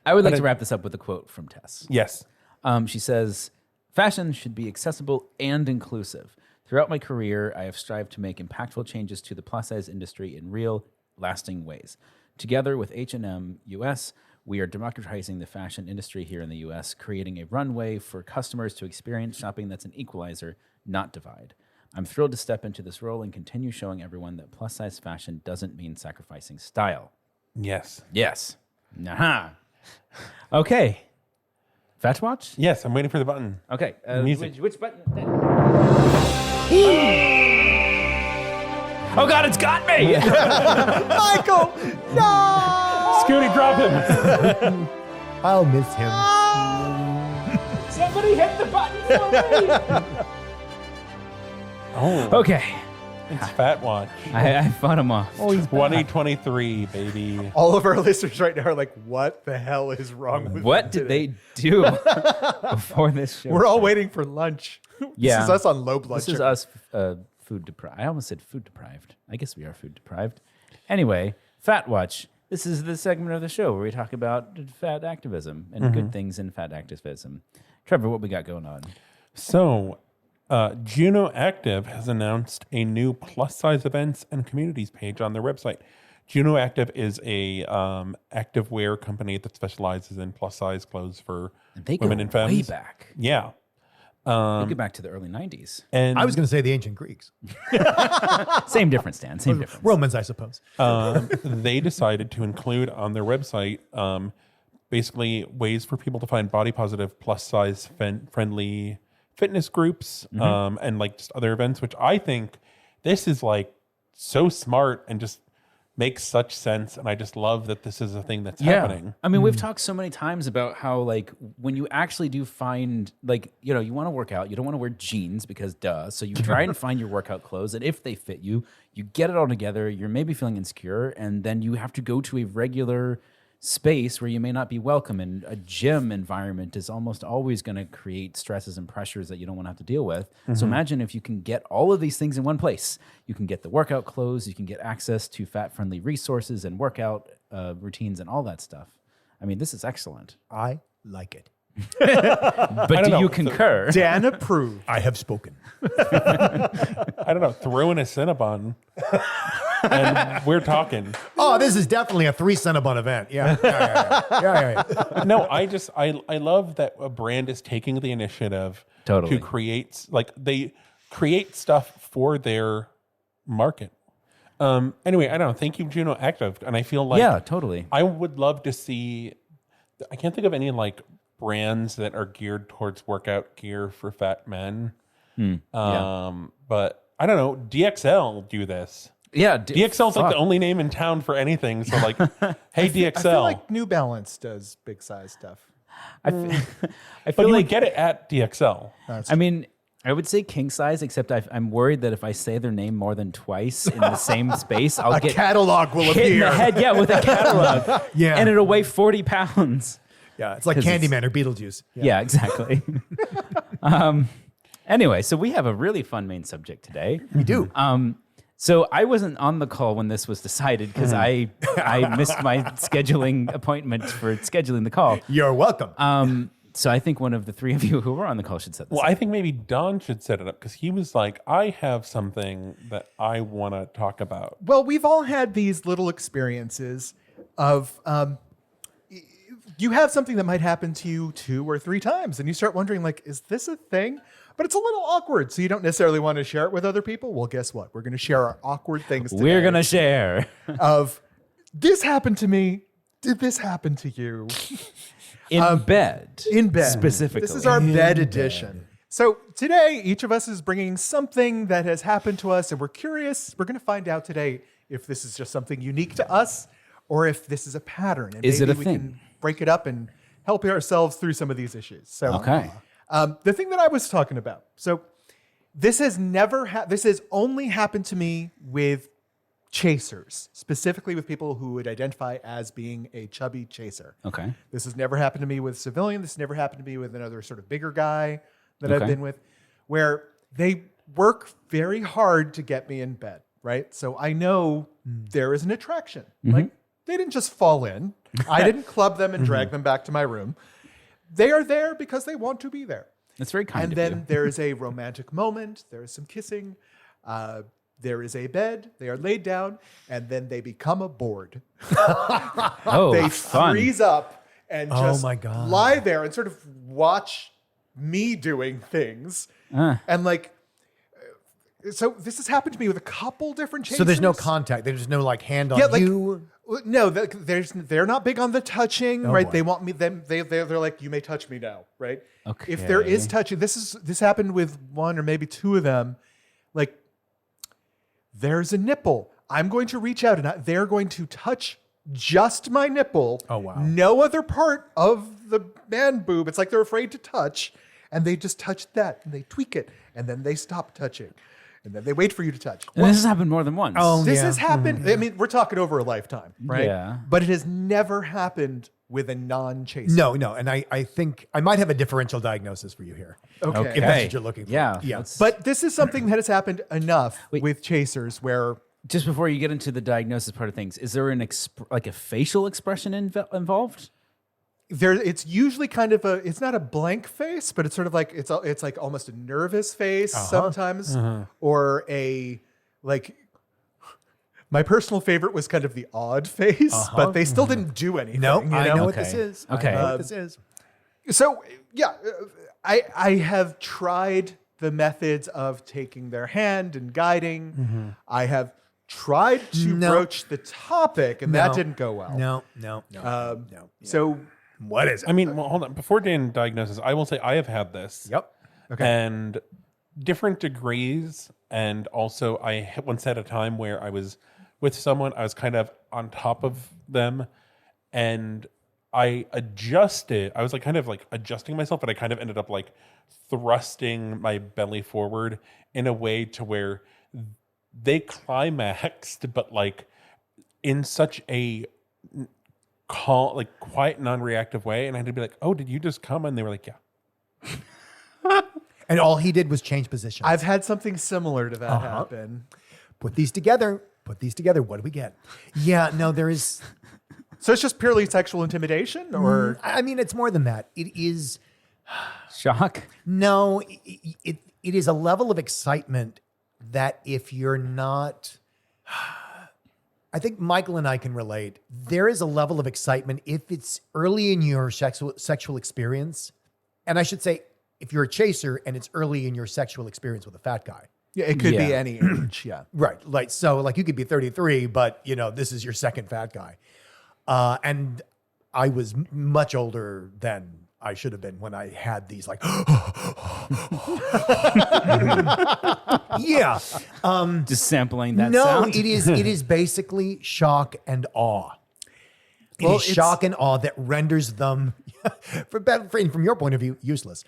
[SPEAKER 3] I would like to wrap this up with a quote from Tess.
[SPEAKER 4] Yes.
[SPEAKER 3] She says, "Fashion should be accessible and inclusive. Throughout my career, I have strived to make impactful changes to the plus-size industry in real, lasting ways. Together with H&M US, we are democratizing the fashion industry here in the US, creating a runway for customers to experience shopping that's an equalizer, not divide. I'm thrilled to step into this role and continue showing everyone that plus-size fashion doesn't mean sacrificing style."
[SPEAKER 4] Yes.
[SPEAKER 3] Yes. Aha. Okay. Fat watch?
[SPEAKER 4] Yes, I'm waiting for the button.
[SPEAKER 3] Okay.
[SPEAKER 4] Music.
[SPEAKER 3] Which button? Oh God, it's got me!
[SPEAKER 1] Michael, no!
[SPEAKER 4] Scooty, drop him.
[SPEAKER 2] I'll miss him.
[SPEAKER 3] Somebody hit the button for me!
[SPEAKER 4] Oh,
[SPEAKER 3] Okay.
[SPEAKER 4] it's Fat Watch.
[SPEAKER 3] I fought him off.
[SPEAKER 2] Oh, he's
[SPEAKER 4] 2023, baby.
[SPEAKER 1] All of our listeners right now are like, what the hell is wrong with
[SPEAKER 3] What
[SPEAKER 1] them
[SPEAKER 3] did
[SPEAKER 1] today?
[SPEAKER 3] they do before this show?
[SPEAKER 1] We're all waiting for lunch.
[SPEAKER 3] Yeah.
[SPEAKER 1] This is us on low blood
[SPEAKER 3] This is
[SPEAKER 1] sugar.
[SPEAKER 3] us food deprived. I almost said food deprived. I guess we are food deprived. Anyway, Fat Watch. This is the segment of the show where we talk about fat activism and good things in fat activism. Trevor, what we got going on?
[SPEAKER 4] So, Juno Active has announced a new plus-size events and communities page on their website. Juno Active is a activewear company that specializes in plus-size clothes for
[SPEAKER 3] And they
[SPEAKER 4] women
[SPEAKER 3] go
[SPEAKER 4] and femmes.
[SPEAKER 3] way back.
[SPEAKER 4] Yeah.
[SPEAKER 3] They go back to the early 90s.
[SPEAKER 4] And
[SPEAKER 2] I was going to say the ancient Greeks.
[SPEAKER 3] Same difference, Dan. Same difference.
[SPEAKER 2] Romans, I suppose.
[SPEAKER 4] they decided to include on their website basically ways for people to find body positive, plus size friendly fitness groups and like just other events, which I think this is like so smart and just makes such sense. And I just love that this is a thing that's happening.
[SPEAKER 3] I mean, we've talked so many times about how, like, when you actually do find, like, you want to work out, you don't want to wear jeans because duh. So you try and find your workout clothes. And if they fit you, you get it all together. You're maybe feeling insecure. And then you have to go to a regular space where you may not be welcome. And a gym environment is almost always going to create stresses and pressures that you don't want to have to deal with. So imagine if you can get all of these things in one place. You can get the workout clothes, you can get access to fat-friendly resources and workout routines and all that stuff. I mean, this is excellent.
[SPEAKER 2] I like it.
[SPEAKER 3] But do
[SPEAKER 4] know.
[SPEAKER 3] you concur?
[SPEAKER 1] Dan approved.
[SPEAKER 2] I have spoken.
[SPEAKER 4] I don't know, throw in a Cinnabon and we're talking.
[SPEAKER 2] Oh, this is definitely a 3 Cinnabon event. Yeah.
[SPEAKER 4] No, I love that a brand is taking the initiative
[SPEAKER 3] Totally.
[SPEAKER 4] to create, like, they create stuff for their market. Anyway, I don't know. Thank you, Juno Active. And I feel like
[SPEAKER 3] Yeah, totally.
[SPEAKER 4] I would love to see, I can't think of any like brands that are geared towards workout gear for fat men. But I don't know, DXL do this.
[SPEAKER 3] Yeah.
[SPEAKER 4] DXL's like the only name in town for anything. So like, hey, DXL.
[SPEAKER 1] I feel like New Balance does big size stuff.
[SPEAKER 3] I
[SPEAKER 4] but
[SPEAKER 3] feel
[SPEAKER 4] you
[SPEAKER 3] like,
[SPEAKER 4] would get it at DXL.
[SPEAKER 3] I mean, I would say king size, except I'm worried that if I say their name more than twice in the same space, I'll
[SPEAKER 1] A
[SPEAKER 3] get
[SPEAKER 1] catalog will
[SPEAKER 3] hit in the
[SPEAKER 1] appear.
[SPEAKER 3] head, with a catalog.
[SPEAKER 2] Yeah.
[SPEAKER 3] And it'll weigh 40 pounds.
[SPEAKER 2] Yeah, it's like
[SPEAKER 3] 'Cause it's-
[SPEAKER 2] Candyman or Beetlejuice.
[SPEAKER 3] Yeah, exactly. Anyway, so we have a really fun main subject today.
[SPEAKER 2] We do.
[SPEAKER 3] So I wasn't on the call when this was decided because I missed my scheduling appointment for scheduling the call.
[SPEAKER 2] You're welcome.
[SPEAKER 3] So I think one of the three of you who were on the call should set this
[SPEAKER 4] Well,
[SPEAKER 3] up.
[SPEAKER 4] I think maybe Don should set it up because he was like, I have something that I want to talk about.
[SPEAKER 1] Well, we've all had these little experiences of you have something that might happen to you 2 or 3 times, and you start wondering, like, is this a thing? But it's a little awkward, so you don't necessarily want to share it with other people. Well, guess what? We're going to share our awkward things today.
[SPEAKER 3] We're going to share.
[SPEAKER 1] Of, this happened to me. Did this happen to you?
[SPEAKER 3] In bed.
[SPEAKER 1] In bed.
[SPEAKER 3] Specifically.
[SPEAKER 1] This is our bed edition. So today, each of us is bringing something that has happened to us, and we're curious. We're going to find out today if this is just something unique to us or if this is a pattern. And
[SPEAKER 3] Is it
[SPEAKER 1] maybe
[SPEAKER 3] a
[SPEAKER 1] we
[SPEAKER 3] thing?
[SPEAKER 1] can break it up and help ourselves through some of these issues. So,
[SPEAKER 3] Okay.
[SPEAKER 1] the thing that I was talking about. So this has this has only happened to me with chasers, specifically with people who would identify as being a chubby chaser.
[SPEAKER 3] Okay.
[SPEAKER 1] This has never happened to me with civilian. This has never happened to me with another sort of bigger guy that I've
[SPEAKER 3] Okay.
[SPEAKER 1] been with, where they work very hard to get me in bed, right? So I know there is an attraction. Like, they didn't just fall in. I didn't club them and drag them back to my room. They are there because they want to be there.
[SPEAKER 3] That's very kind
[SPEAKER 1] And
[SPEAKER 3] of
[SPEAKER 1] then
[SPEAKER 3] you.
[SPEAKER 1] there is a romantic moment. There is some kissing. There is a bed. They are laid down, and then they become a board.
[SPEAKER 3] Oh,
[SPEAKER 1] They
[SPEAKER 3] fun.
[SPEAKER 1] freeze up and
[SPEAKER 2] Oh
[SPEAKER 1] just
[SPEAKER 2] my God.
[SPEAKER 1] lie there and sort of watch me doing things. And like, so this has happened to me with a couple different chasers.
[SPEAKER 2] So there's no contact. There's no like hand on
[SPEAKER 1] Yeah, like,
[SPEAKER 2] you.
[SPEAKER 1] no, they're not big on the touching, right?
[SPEAKER 2] boy.
[SPEAKER 1] They want me. They're like, you may touch me now, right? If there
[SPEAKER 3] Okay.
[SPEAKER 1] is touching, this happened with 1 or maybe 2 of them. Like, there's a nipple. I'm going to reach out and they're going to touch just my nipple.
[SPEAKER 2] Oh, wow.
[SPEAKER 1] No other part of the man boob. It's like they're afraid to touch, and they just touch that and they tweak it, and then they stop touching, and then they wait for you to touch.
[SPEAKER 3] And this has happened more than once.
[SPEAKER 2] Oh,
[SPEAKER 1] This
[SPEAKER 2] yeah.
[SPEAKER 1] has happened. I mean, we're talking over a lifetime, right?
[SPEAKER 3] Yeah.
[SPEAKER 1] But it has never happened with a non-chaser.
[SPEAKER 2] No. And I think I might have a differential diagnosis for you here.
[SPEAKER 1] Okay.
[SPEAKER 2] If that's what you're looking for.
[SPEAKER 3] Yeah.
[SPEAKER 2] Yeah.
[SPEAKER 3] let's-
[SPEAKER 1] But this is something that has happened enough with chasers where
[SPEAKER 3] just before you get into the diagnosis part of things, is there like a facial expression involved?
[SPEAKER 1] it's usually kind of it's not a blank face, but it's sort of like it's like almost a nervous face sometimes, or a like. My personal favorite was kind of the odd face, but they still didn't do anything.
[SPEAKER 2] No,
[SPEAKER 1] you
[SPEAKER 2] I know what
[SPEAKER 3] Okay.
[SPEAKER 2] this is.
[SPEAKER 3] Okay.
[SPEAKER 2] I know what this is.
[SPEAKER 1] So yeah, I have tried the methods of taking their hand and guiding. I have tried to
[SPEAKER 2] No.
[SPEAKER 1] broach the topic, and that
[SPEAKER 2] No.
[SPEAKER 1] didn't go well.
[SPEAKER 2] No.
[SPEAKER 1] So
[SPEAKER 2] What is it?
[SPEAKER 4] I mean, well, hold on. Before Dan diagnosis, I will say I have had this.
[SPEAKER 2] Yep.
[SPEAKER 4] And different degrees. And also, I hit once at a time where I was with someone, I was kind of on top of them, and I adjusted. I was like kind of like adjusting myself, but I kind of ended up like thrusting my belly forward in a way to where they climaxed, but like in such a calm, like quiet, non-reactive way. And I had to be like, "Oh, did you just come?" And they were like, "Yeah."
[SPEAKER 2] And all he did was change positions.
[SPEAKER 1] I've had something similar to that happen.
[SPEAKER 2] put these together. What do we get? Yeah, no, there is.
[SPEAKER 1] So it's just purely sexual intimidation, or
[SPEAKER 2] I mean, it's more than that. It is.
[SPEAKER 3] Shock.
[SPEAKER 2] No, it is a level of excitement that if you're not, I think Michael and I can relate. There is a level of excitement if it's early in your sexual experience, and I should say, if you're a chaser and it's early in your sexual experience with a fat guy.
[SPEAKER 1] yeah, it could be
[SPEAKER 3] Yeah.
[SPEAKER 1] any age. Yeah.
[SPEAKER 2] Right. Like, so like you could be 33, but you know, this is your second fat guy. And I was much older than I should have been when I had these like, yeah.
[SPEAKER 3] Just sampling that
[SPEAKER 2] No,
[SPEAKER 3] sound.
[SPEAKER 2] it is basically shock and awe. It
[SPEAKER 1] Well,
[SPEAKER 2] is shock and awe that renders them, from your point of view, useless.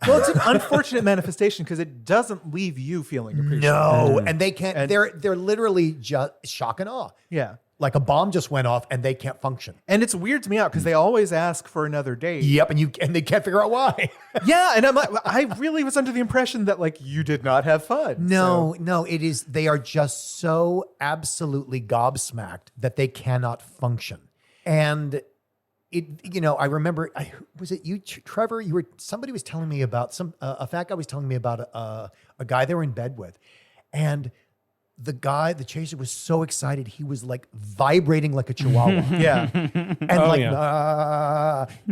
[SPEAKER 1] Well, it's an unfortunate manifestation because it doesn't leave you feeling appreciated.
[SPEAKER 2] No, and they can't.
[SPEAKER 1] And-
[SPEAKER 2] they're literally just shock and awe.
[SPEAKER 1] Yeah.
[SPEAKER 2] Like a bomb just went off and they can't function.
[SPEAKER 1] And it's weirds me out because they always ask for another date.
[SPEAKER 2] Yep, and they can't figure out why.
[SPEAKER 1] Yeah, and I'm like, I really was under the impression that like you did not have fun.
[SPEAKER 2] No, it is. They are just so absolutely gobsmacked that they cannot function. And it, I remember, was it you, Trevor? Somebody was telling me about a fat guy was telling me about a guy they were in bed with, and the guy, the chaser, was so excited. He was like vibrating like a chihuahua.
[SPEAKER 1] Yeah.
[SPEAKER 2] And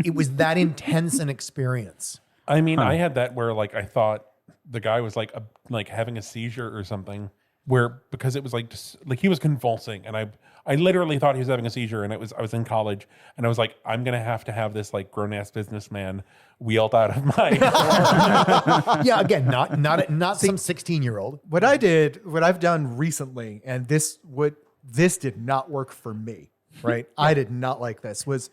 [SPEAKER 2] it was that intense an experience.
[SPEAKER 4] I mean, I had that where like I thought the guy was like having a seizure or something, where because it was like just, like he was convulsing, and I literally thought he was having a seizure, and I was in college, and I was like, I'm gonna have to have this like grown ass businessman wheeled out of my
[SPEAKER 2] Yeah, again, not some 16-year-old.
[SPEAKER 1] What I've done recently, and this did not work for me, right? I did not like this, was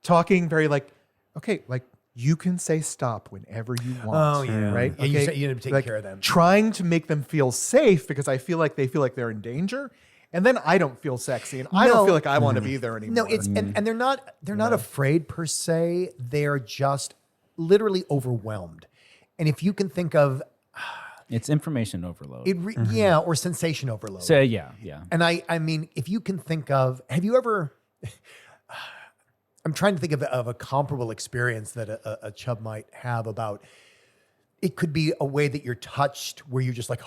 [SPEAKER 1] talking very like, okay, like you can say stop whenever you want.
[SPEAKER 2] Oh, yeah.
[SPEAKER 1] Right?
[SPEAKER 2] Yeah, you
[SPEAKER 1] Okay?
[SPEAKER 2] said you had to take
[SPEAKER 1] Like,
[SPEAKER 2] care of them.
[SPEAKER 1] Trying to make them feel safe because I feel like they feel like they're in danger. And then I don't feel sexy and I
[SPEAKER 2] No.
[SPEAKER 1] don't feel like I want to be there anymore.
[SPEAKER 2] No, it's and they're not afraid per se. They're just literally overwhelmed. And if you can think of
[SPEAKER 3] It's information overload.
[SPEAKER 2] it, yeah, or sensation overload.
[SPEAKER 3] So yeah.
[SPEAKER 2] And I mean, if you can think of, have you ever? I'm trying to think of a comparable experience that a chub might have about. It could be a way that you're touched, where you're just like,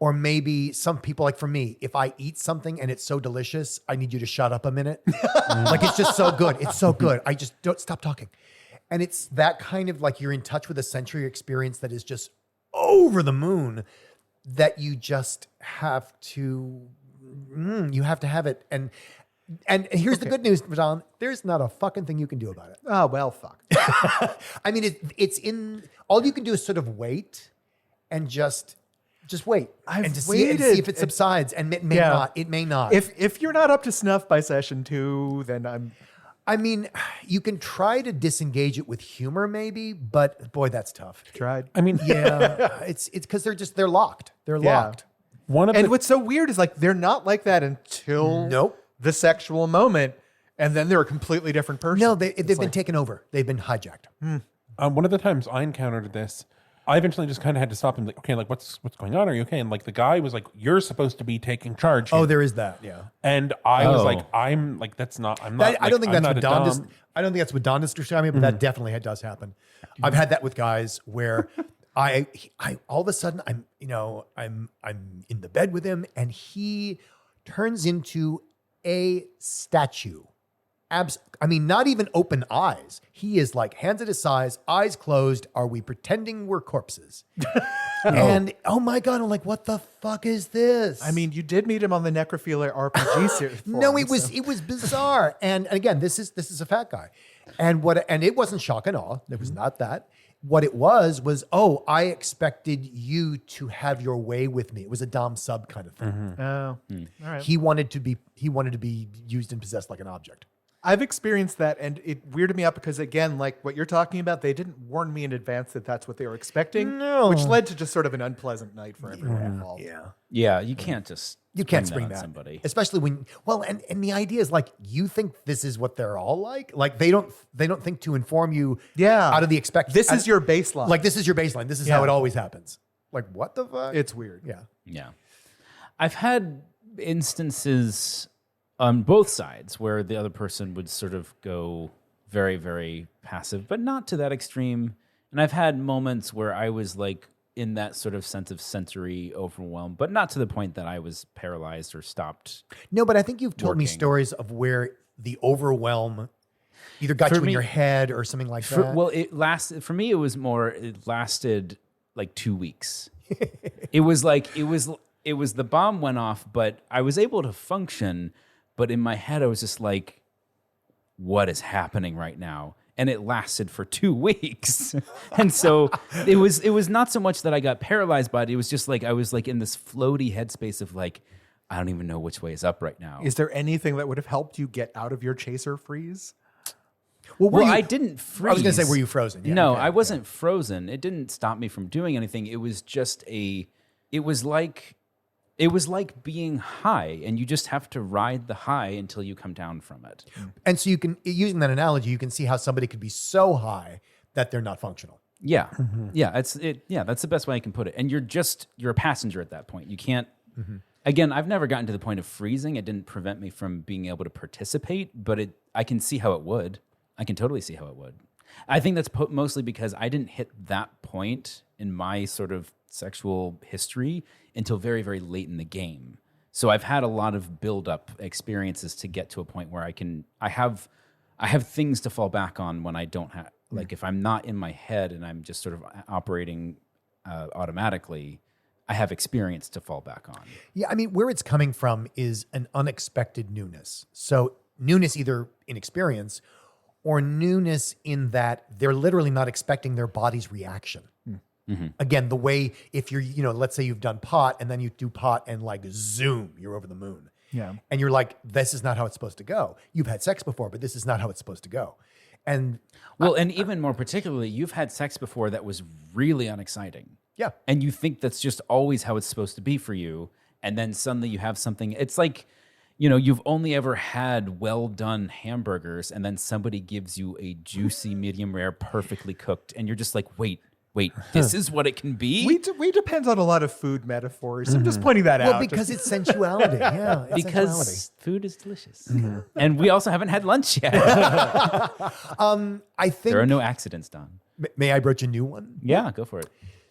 [SPEAKER 2] or maybe some people, like for me, if I eat something and it's so delicious, I need you to shut up a minute. Like it's just so good, it's so good. I just don't stop talking, and it's that kind of like you're in touch with a sensory experience that is just over the moon, that you just have to, you have to have it. And here's the good news, John. There's not a fucking thing you can do about it.
[SPEAKER 1] oh, well, fuck.
[SPEAKER 2] I mean, it's in, all you can do is sort of wait and just wait.
[SPEAKER 1] I've
[SPEAKER 2] and to see if it subsides, and it may
[SPEAKER 1] Yeah.
[SPEAKER 2] not. It may not.
[SPEAKER 1] If you're not up to snuff by session 2, then
[SPEAKER 2] I mean, you can try to disengage it with humor maybe, but boy, that's tough.
[SPEAKER 1] tried.
[SPEAKER 4] I mean,
[SPEAKER 2] Yeah. it's because they're locked. They're
[SPEAKER 1] Yeah.
[SPEAKER 2] locked.
[SPEAKER 4] one of
[SPEAKER 1] And
[SPEAKER 4] the
[SPEAKER 1] what's so weird is like they're not like that until
[SPEAKER 2] Nope.
[SPEAKER 1] the sexual moment, and then they're a completely different person.
[SPEAKER 2] No, they've been taken over. They've been hijacked.
[SPEAKER 4] one of the times I encountered this, I eventually just kind of had to stop and like, okay, like what's going on? Are you okay? And like the guy was like, "You're supposed to be taking charge."
[SPEAKER 2] Oh,
[SPEAKER 4] here."
[SPEAKER 2] there is that. Yeah.
[SPEAKER 4] And I was
[SPEAKER 3] Oh.
[SPEAKER 4] like, I'm like, that's not. I'm not.
[SPEAKER 2] I don't think
[SPEAKER 4] I'm
[SPEAKER 2] that's
[SPEAKER 4] not
[SPEAKER 2] what
[SPEAKER 4] a
[SPEAKER 2] Don.
[SPEAKER 4] dom.
[SPEAKER 2] I don't think that's what Don is describing, but that definitely does happen. I've had that with guys where I all of a sudden I'm in the bed with him, and he turns into a statue. I mean, not even open eyes. He is like hands at his sides, eyes closed. Are we pretending we're corpses? And oh my God, I'm like, what the fuck is this?
[SPEAKER 1] I mean, you did meet him on the Necrophilia RPG series.
[SPEAKER 2] no,
[SPEAKER 1] forum,
[SPEAKER 2] it was bizarre. And again, this is a fat guy. And it wasn't shock and awe. It was not that. What it was, oh, I expected you to have your way with me. It was a dom sub kind of thing.
[SPEAKER 1] Oh, all right.
[SPEAKER 2] He wanted to be used and possessed like an object.
[SPEAKER 1] I've experienced that, and it weirded me out because, again, like what you're talking about, they didn't warn me in advance that that's what they were expecting,
[SPEAKER 2] No.
[SPEAKER 1] which led to just sort of an unpleasant night for everyone involved.
[SPEAKER 3] Yeah, you can't just
[SPEAKER 2] You can't
[SPEAKER 3] spring
[SPEAKER 2] spring
[SPEAKER 3] on
[SPEAKER 2] that.
[SPEAKER 3] somebody.
[SPEAKER 2] Especially when, well, and the idea is like, you think this is what they're all like? Like they don't think to inform you
[SPEAKER 1] Yeah.
[SPEAKER 2] out of the expect.
[SPEAKER 1] This is your baseline.
[SPEAKER 2] Like this is your baseline. This is
[SPEAKER 1] Yeah.
[SPEAKER 2] how it always happens. Like what the fuck?
[SPEAKER 1] It's weird.
[SPEAKER 2] yeah.
[SPEAKER 3] Yeah. I've had instances on both sides where the other person would sort of go very, very passive, but not to that extreme. And I've had moments where I was like in that sort of sense of sensory overwhelm, but not to the point that I was paralyzed or stopped.
[SPEAKER 2] No, but I think you've told me
[SPEAKER 3] Working.
[SPEAKER 2] stories of where the overwhelm either got
[SPEAKER 3] For
[SPEAKER 2] you in
[SPEAKER 3] me-
[SPEAKER 2] your head or something like that.
[SPEAKER 3] Well, it lasted like 2 weeks. It was the bomb went off, but I was able to function. But in my head, I was just like, what is happening right now? And it lasted for 2 weeks. And so it was not so much that I got paralyzed by it. It was just like I was like in this floaty headspace of like, I don't even know which way is up right now.
[SPEAKER 1] Is there anything that would have helped you get out of your chaser freeze?
[SPEAKER 3] Well, I didn't freeze.
[SPEAKER 2] I was going to say, were you frozen? Yeah,
[SPEAKER 3] No,
[SPEAKER 2] okay.
[SPEAKER 3] I wasn't frozen. It didn't stop me from doing anything. It was just it was like being high, and you just have to ride the high until you come down from it.
[SPEAKER 2] And so you can, using that analogy, you can see how somebody could be so high that they're not functional.
[SPEAKER 3] Yeah. Yeah, that's the best way I can put it. And you're a passenger at that point. You can't Again, I've never gotten to the point of freezing. It didn't prevent me from being able to participate, but I can see how it would. I can totally see how it would. I think that's mostly because I didn't hit that point in my sort of sexual history until very, very late in the game. So I've had a lot of build-up experiences to get to a point where I have things to fall back on when I don't have, like if I'm not in my head and I'm just sort of operating automatically, I have experience to fall back on.
[SPEAKER 2] Yeah, I mean, where it's coming from is an unexpected newness. So newness either in experience or newness in that they're literally not expecting their body's reaction. Again, the way if you're, let's say you've done pot and then you do pot and like zoom, you're over the moon.
[SPEAKER 1] Yeah.
[SPEAKER 2] And you're like, this is not how it's supposed to go. You've had sex before, but this is not how it's supposed to go. And
[SPEAKER 3] Well, and even more particularly, you've had sex before that was really unexciting.
[SPEAKER 2] yeah,
[SPEAKER 3] And you think that's just always how it's supposed to be for you. And then suddenly you have something, it's like, you've only ever had well done hamburgers and then somebody gives you a juicy, medium rare, perfectly cooked. And you're just like, wait, this is what it can be?
[SPEAKER 1] We depend on a lot of food metaphors. I'm just pointing that out.
[SPEAKER 2] well, because it's sensuality. Yeah, it's sensuality.
[SPEAKER 3] Because food is delicious. And we also haven't had lunch yet.
[SPEAKER 2] I think.
[SPEAKER 3] There are no accidents, Don.
[SPEAKER 2] May I broach a new one?
[SPEAKER 3] Yeah, go for it.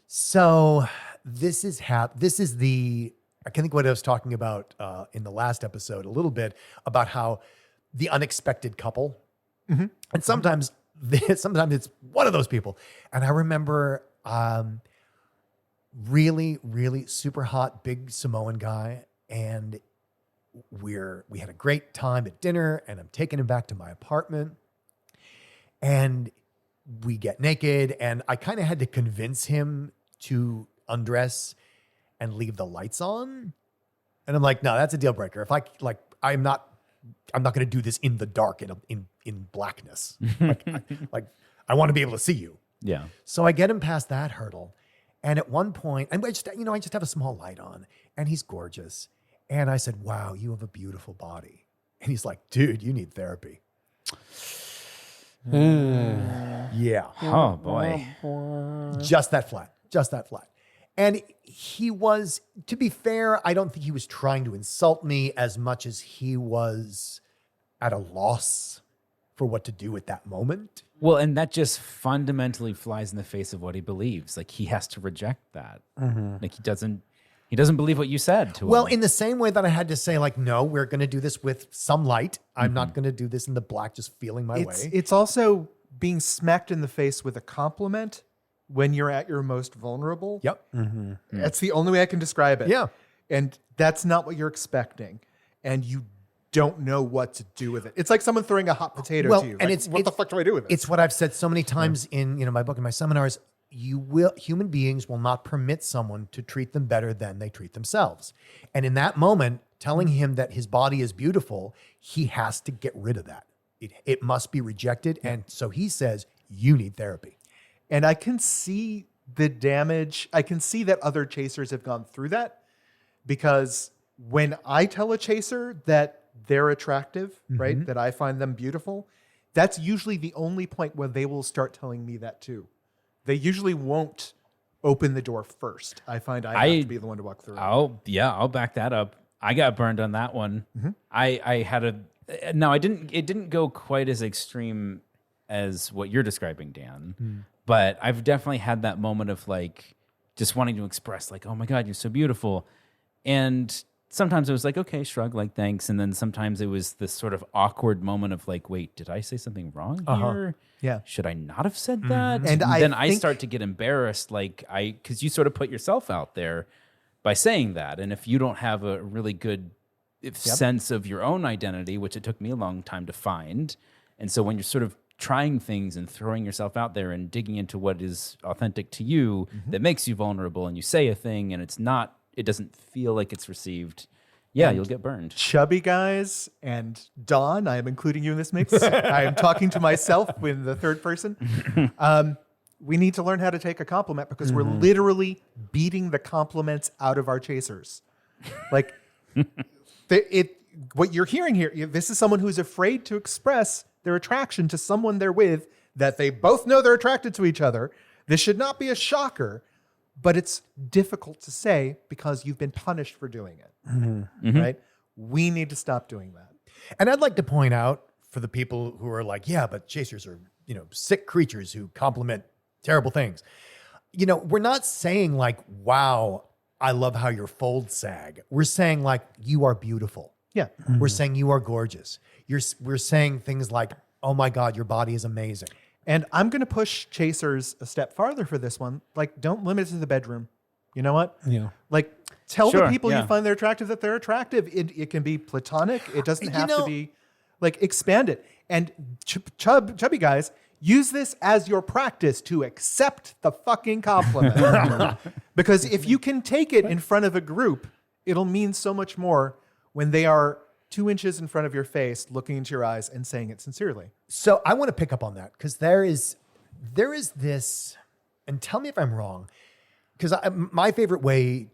[SPEAKER 2] So this is the I think what I was talking about in the last episode a little bit about how the unexpected couple, and sometimes it's one of those people. And I remember really, really super hot big Samoan guy, and we had a great time at dinner, and I'm taking him back to my apartment, and we get naked, and I kind of had to convince him to undress and leave the lights on. And I'm like, no, that's a deal breaker. If I'm not going to do this in the dark in blackness. I want to be able to see you.
[SPEAKER 3] Yeah.
[SPEAKER 2] So I get him past that hurdle. And at one point, and I just have a small light on, and he's gorgeous. And I said, wow, you have a beautiful body. And he's like, dude, you need therapy. Yeah.
[SPEAKER 3] Oh, boy.
[SPEAKER 2] Just that flat. And he was, to be fair, I don't think he was trying to insult me as much as he was at a loss for what to do at that moment.
[SPEAKER 3] Well, and that just fundamentally flies in the face of what he believes. Like he has to reject that. Like he doesn't believe what you said to him.
[SPEAKER 2] Well, in the same way that I had to say, like, no, we're going to do this with some light. I'm not going to do this in the black, just feeling my way.
[SPEAKER 1] It's also being smacked in the face with a compliment when you're at your most vulnerable.
[SPEAKER 2] Yep.
[SPEAKER 1] That's the only way I can describe it.
[SPEAKER 2] Yeah.
[SPEAKER 1] And that's not what you're expecting. And you don't know what to do with it. It's like someone throwing a hot potato to you.
[SPEAKER 2] And
[SPEAKER 1] Like, what the fuck do I do with it?
[SPEAKER 2] It's what I've said so many times in my book and my seminars. Human beings will not permit someone to treat them better than they treat themselves. And in that moment, telling him that his body is beautiful, he has to get rid of that. It must be rejected. And so he says, you need therapy.
[SPEAKER 1] And I can see the damage. I can see that other chasers have gone through that, because when I tell a chaser that they're attractive, right, that I find them beautiful, that's usually the only point where they will start telling me that too. They usually won't open the door first. I find I have to be the one to walk through.
[SPEAKER 3] I'll back that up. I got burned on that one. I had it didn't go quite as extreme as what you're describing, Dan. But I've definitely had that moment of like just wanting to express like, oh my God, you're so beautiful. And sometimes it was like, okay, shrug, like, thanks. And then sometimes it was this sort of awkward moment of like, wait, did I say something wrong here?
[SPEAKER 1] Yeah.
[SPEAKER 3] Should I not have said that?
[SPEAKER 1] And
[SPEAKER 3] then
[SPEAKER 1] I
[SPEAKER 3] I
[SPEAKER 1] think-
[SPEAKER 3] start to get embarrassed, because you sort of put yourself out there by saying that. And if you don't have a really good sense of your own identity, which it took me a long time to find. And so when you're sort of trying things and throwing yourself out there and digging into what is authentic to you that makes you vulnerable, and you say a thing and it doesn't feel like it's received, you'll get burned.
[SPEAKER 1] Chubby guys and Don, I am including you in this mix. I am talking to myself in the third person. We need to learn how to take a compliment, because we're literally beating the compliments out of our chasers. Like, what you're hearing here, this is someone who's afraid to express their attraction to someone they're with, that they both know they're attracted to each other. This should not be a shocker, but it's difficult to say because you've been punished for doing it, right? We need to stop doing that.
[SPEAKER 2] And I'd like to point out for the people who are like, yeah, but chasers are, sick creatures who compliment terrible things. you know, we're not saying like, wow, I love how your folds sag. We're saying like, you are beautiful.
[SPEAKER 1] Yeah.
[SPEAKER 2] We're saying you are gorgeous. We're saying things like, oh my God, your body is amazing.
[SPEAKER 1] And I'm going to push chasers a step farther for this one. Like, don't limit it to the bedroom. You know what?
[SPEAKER 4] Yeah.
[SPEAKER 1] Like, tell the
[SPEAKER 3] Sure,
[SPEAKER 1] people
[SPEAKER 3] yeah.
[SPEAKER 1] you find they're attractive that they're attractive. It can be platonic. It doesn't
[SPEAKER 2] You
[SPEAKER 1] have
[SPEAKER 2] know-
[SPEAKER 1] to be, like, expand it. And chubby guys, use this as your practice to accept the fucking compliment. Because if you can take it in front of a group, it'll mean so much more when they are 2 inches in front of your face, looking into your eyes and saying it sincerely.
[SPEAKER 2] So I want to pick up on that because there is this, and tell me if I'm wrong, because my favorite way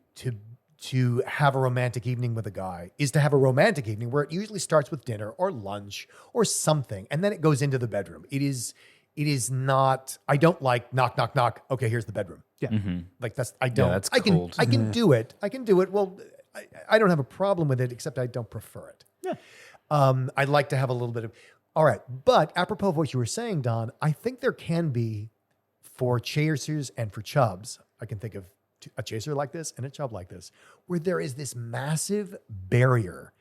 [SPEAKER 2] to have a romantic evening with a guy is to have a romantic evening where it usually starts with dinner or lunch or something, and then it goes into the bedroom. It is not. I don't like knock knock knock. Okay, here's the bedroom.
[SPEAKER 1] Yeah.
[SPEAKER 2] Like I don't.
[SPEAKER 3] that's
[SPEAKER 2] I can
[SPEAKER 3] cold.
[SPEAKER 2] I can do it. I can do it. Well, I don't have a problem with it, except I don't prefer it.
[SPEAKER 1] Yeah.
[SPEAKER 2] I'd like to have a little bit of. All right, but apropos of what you were saying, Don, I think there can be for chasers and for chubs. I can think of a chaser like this and a chub like this, where there is this massive barrier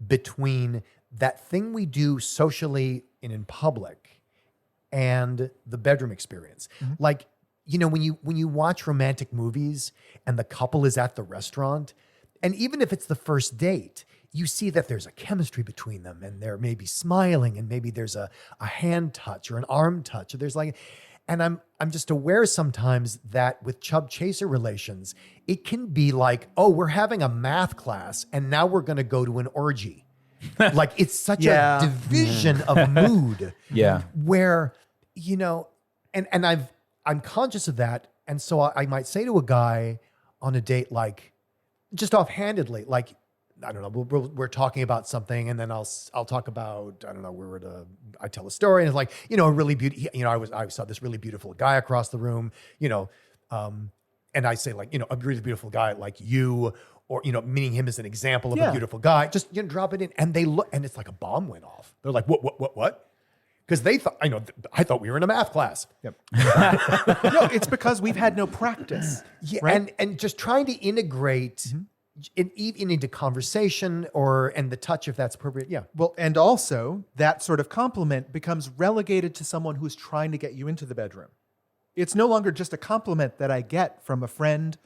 [SPEAKER 2] between that thing we do socially and in public and the bedroom experience. Like, you know, when you watch romantic movies and the couple is at the restaurant, and even if it's the first date, you see that there's a chemistry between them and they're maybe smiling and maybe there's a hand touch or an arm touch. Or there's like, and I'm just aware sometimes that with chub chaser relations, it can be like, oh, we're having a math class and now we're going to go to an orgy. Like it's such
[SPEAKER 1] Yeah.
[SPEAKER 2] a division of mood.
[SPEAKER 3] Yeah.
[SPEAKER 2] Where, you know, and I'm conscious of that. And so I might say to a guy on a date, like just offhandedly, like, I don't know, we're talking about something, and then I'll talk about, I don't know, I tell a story, and it's like, you know, a really beautiful, you know, I saw this really beautiful guy across the room, you know, and I say like, you know, a really beautiful guy like you, or, you know, meaning him as an example of
[SPEAKER 1] Yeah.
[SPEAKER 2] a beautiful guy, just, you know, drop it in, and they look, and it's like a bomb went off. They're like, what? Because they thought, I thought we were in a math class.
[SPEAKER 1] Yep. No, it's because we've had no practice.
[SPEAKER 2] Yeah,
[SPEAKER 1] Right?
[SPEAKER 2] and just trying to integrate into conversation and the touch if that's appropriate. Yeah.
[SPEAKER 1] Well, and also that sort of compliment becomes relegated to someone who's trying to get you into the bedroom. It's no longer just a compliment that I get from a friend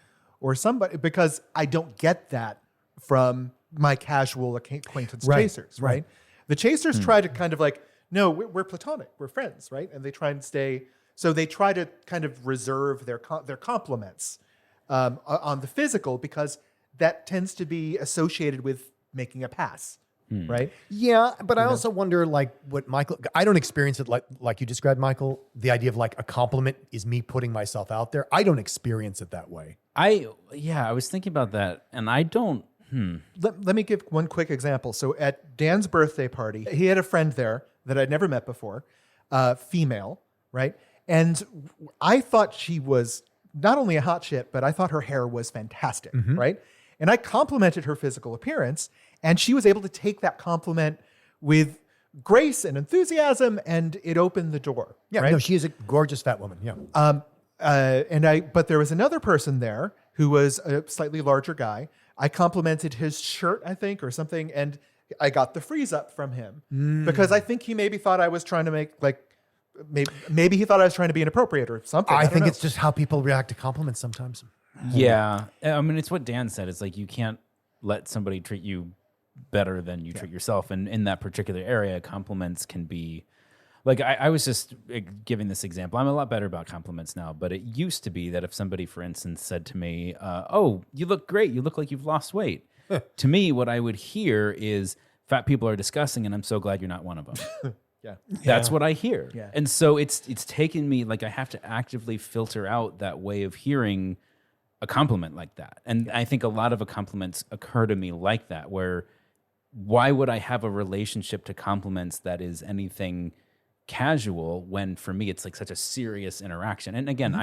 [SPEAKER 1] or somebody, because I don't get that from my casual acquaintance
[SPEAKER 2] Right,
[SPEAKER 1] chasers,
[SPEAKER 2] right.
[SPEAKER 1] right? The chasers try to kind of like, no, we're platonic, we're friends, right? And they try and stay, so they try to kind of reserve their compliments on the physical, because that tends to be associated with making a pass, right?
[SPEAKER 2] Yeah, but I also wonder, like, what Michael. I don't experience it like you described, Michael. The idea of like a compliment is me putting myself out there. I don't experience it that way.
[SPEAKER 3] I was thinking about that, and I don't.
[SPEAKER 1] Let me give one quick example. So at Dan's birthday party, he had a friend there that I'd never met before, female, right? And I thought she was not only a hot shit, but I thought her hair was fantastic, right? And I complimented her physical appearance, and she was able to take that compliment with grace and enthusiasm, and it opened the door.
[SPEAKER 2] Yeah,
[SPEAKER 1] right?
[SPEAKER 2] no, she is a gorgeous fat woman. Yeah.
[SPEAKER 1] But there was another person there who was a slightly larger guy. I complimented his shirt, I think, or something, and I got the freeze up from him because I think he maybe thought I was trying to make like maybe he thought I was trying to be inappropriate or something.
[SPEAKER 2] I
[SPEAKER 1] don't
[SPEAKER 2] think
[SPEAKER 1] know.
[SPEAKER 2] it's just how people react to compliments sometimes.
[SPEAKER 3] Yeah, I mean, it's what Dan said. It's like you can't let somebody treat you better than you treat yourself, and in that particular area, compliments can be. Like I was just giving this example. I'm a lot better about compliments now, but it used to be that if somebody, for instance, said to me, "Oh, you look great. You look like you've lost weight," to me, what I would hear is, "Fat people are disgusting, and I'm so glad you're not one of them." That's what I hear.
[SPEAKER 1] Yeah.
[SPEAKER 3] And so it's taken me, like, I have to actively filter out that way of hearing a compliment like that. And I think a lot of compliments occur to me like that, where why would I have a relationship to compliments that is anything casual when for me it's like such a serious interaction? And again,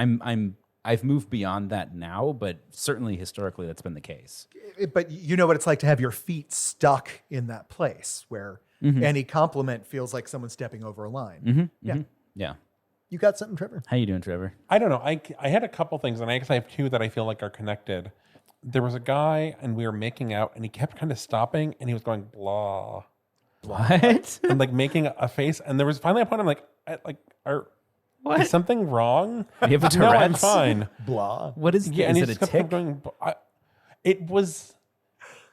[SPEAKER 3] I've moved beyond that now, but certainly historically that's been the case.
[SPEAKER 1] But you know what it's like to have your feet stuck in that place where any compliment feels like someone stepping over a line.
[SPEAKER 3] Yeah.
[SPEAKER 2] You got something, Trevor?
[SPEAKER 3] How you doing, Trevor?
[SPEAKER 4] I don't know. I had a couple things, and I guess I have two that I feel like are connected. There was a guy, and we were making out, and he kept kind of stopping, and he was going blah,
[SPEAKER 3] What?
[SPEAKER 4] and like making a face. And there was finally a point I'm like,
[SPEAKER 3] What?
[SPEAKER 4] is something wrong?
[SPEAKER 3] You have a
[SPEAKER 4] No, I'm
[SPEAKER 3] Tourette's?
[SPEAKER 4] fine.
[SPEAKER 2] Blah.
[SPEAKER 3] What is?
[SPEAKER 4] Yeah,
[SPEAKER 3] is
[SPEAKER 4] and he
[SPEAKER 3] it
[SPEAKER 4] just
[SPEAKER 3] a
[SPEAKER 4] kept
[SPEAKER 3] tick?
[SPEAKER 4] going.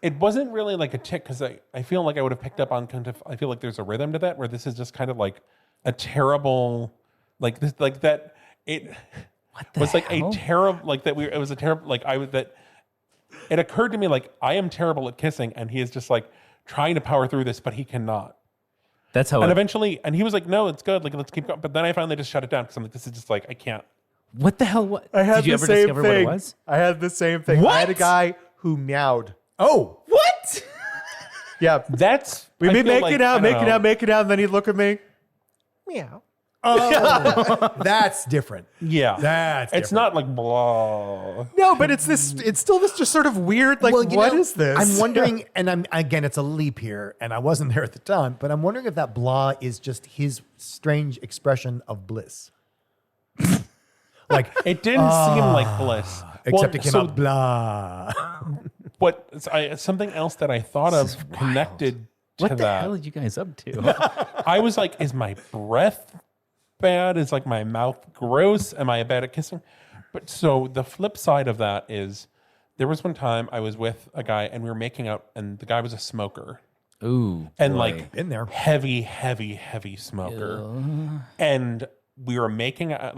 [SPEAKER 4] It wasn't really like a tick because I feel like I would have picked up on kind of. I feel like there's a rhythm to that where this is just kind of like a terrible, like this, like that. It
[SPEAKER 3] What the
[SPEAKER 4] was like
[SPEAKER 3] hell?
[SPEAKER 4] a terrible, like that. It was a terrible, like I was that. It occurred to me like I am terrible at kissing, and he is just like trying to power through this, but he cannot.
[SPEAKER 3] That's how.
[SPEAKER 4] And
[SPEAKER 3] It,
[SPEAKER 4] eventually, and he was like, "No, it's good. Like let's keep going." But then I finally just shut it down because I'm like, "This is just like I can't."
[SPEAKER 3] what the hell? What?
[SPEAKER 1] I had
[SPEAKER 3] Did you
[SPEAKER 1] the
[SPEAKER 3] ever
[SPEAKER 1] same
[SPEAKER 3] discover
[SPEAKER 1] thing.
[SPEAKER 3] what it was?
[SPEAKER 1] I had the same thing. I had a
[SPEAKER 3] What?
[SPEAKER 1] guy who meowed.
[SPEAKER 2] Oh,
[SPEAKER 3] What?
[SPEAKER 1] Yeah.
[SPEAKER 4] That's
[SPEAKER 1] We'd
[SPEAKER 4] I
[SPEAKER 1] be
[SPEAKER 4] feel
[SPEAKER 1] making
[SPEAKER 4] like,
[SPEAKER 1] out,
[SPEAKER 4] I don't know.
[SPEAKER 1] making out, and then he'd look at me. Meow.
[SPEAKER 2] that's different.
[SPEAKER 4] Yeah,
[SPEAKER 2] That's
[SPEAKER 4] it's
[SPEAKER 2] different.
[SPEAKER 4] not like blah.
[SPEAKER 1] No, but it's this. It's still this just sort of weird. Like,
[SPEAKER 2] Well, you
[SPEAKER 1] what
[SPEAKER 2] know,
[SPEAKER 1] is this?
[SPEAKER 2] I'm wondering, and I'm again, it's a leap here, and I wasn't there at the time, but I'm wondering if that blah is just his strange expression of bliss. Like,
[SPEAKER 4] It didn't seem like bliss.
[SPEAKER 2] except
[SPEAKER 4] Well,
[SPEAKER 2] it came
[SPEAKER 4] so
[SPEAKER 2] out blah.
[SPEAKER 4] something else that I thought of connected to
[SPEAKER 3] What the
[SPEAKER 4] that.
[SPEAKER 3] hell are you guys up to?
[SPEAKER 4] I was like, is my breath bad? Is like my mouth gross? Am I bad at kissing? But so the flip side of that is there was one time I was with a guy and we were making out and the guy was a smoker.
[SPEAKER 3] Ooh,
[SPEAKER 4] And
[SPEAKER 3] boy.
[SPEAKER 4] like
[SPEAKER 2] Been there.
[SPEAKER 4] heavy smoker. And we were making out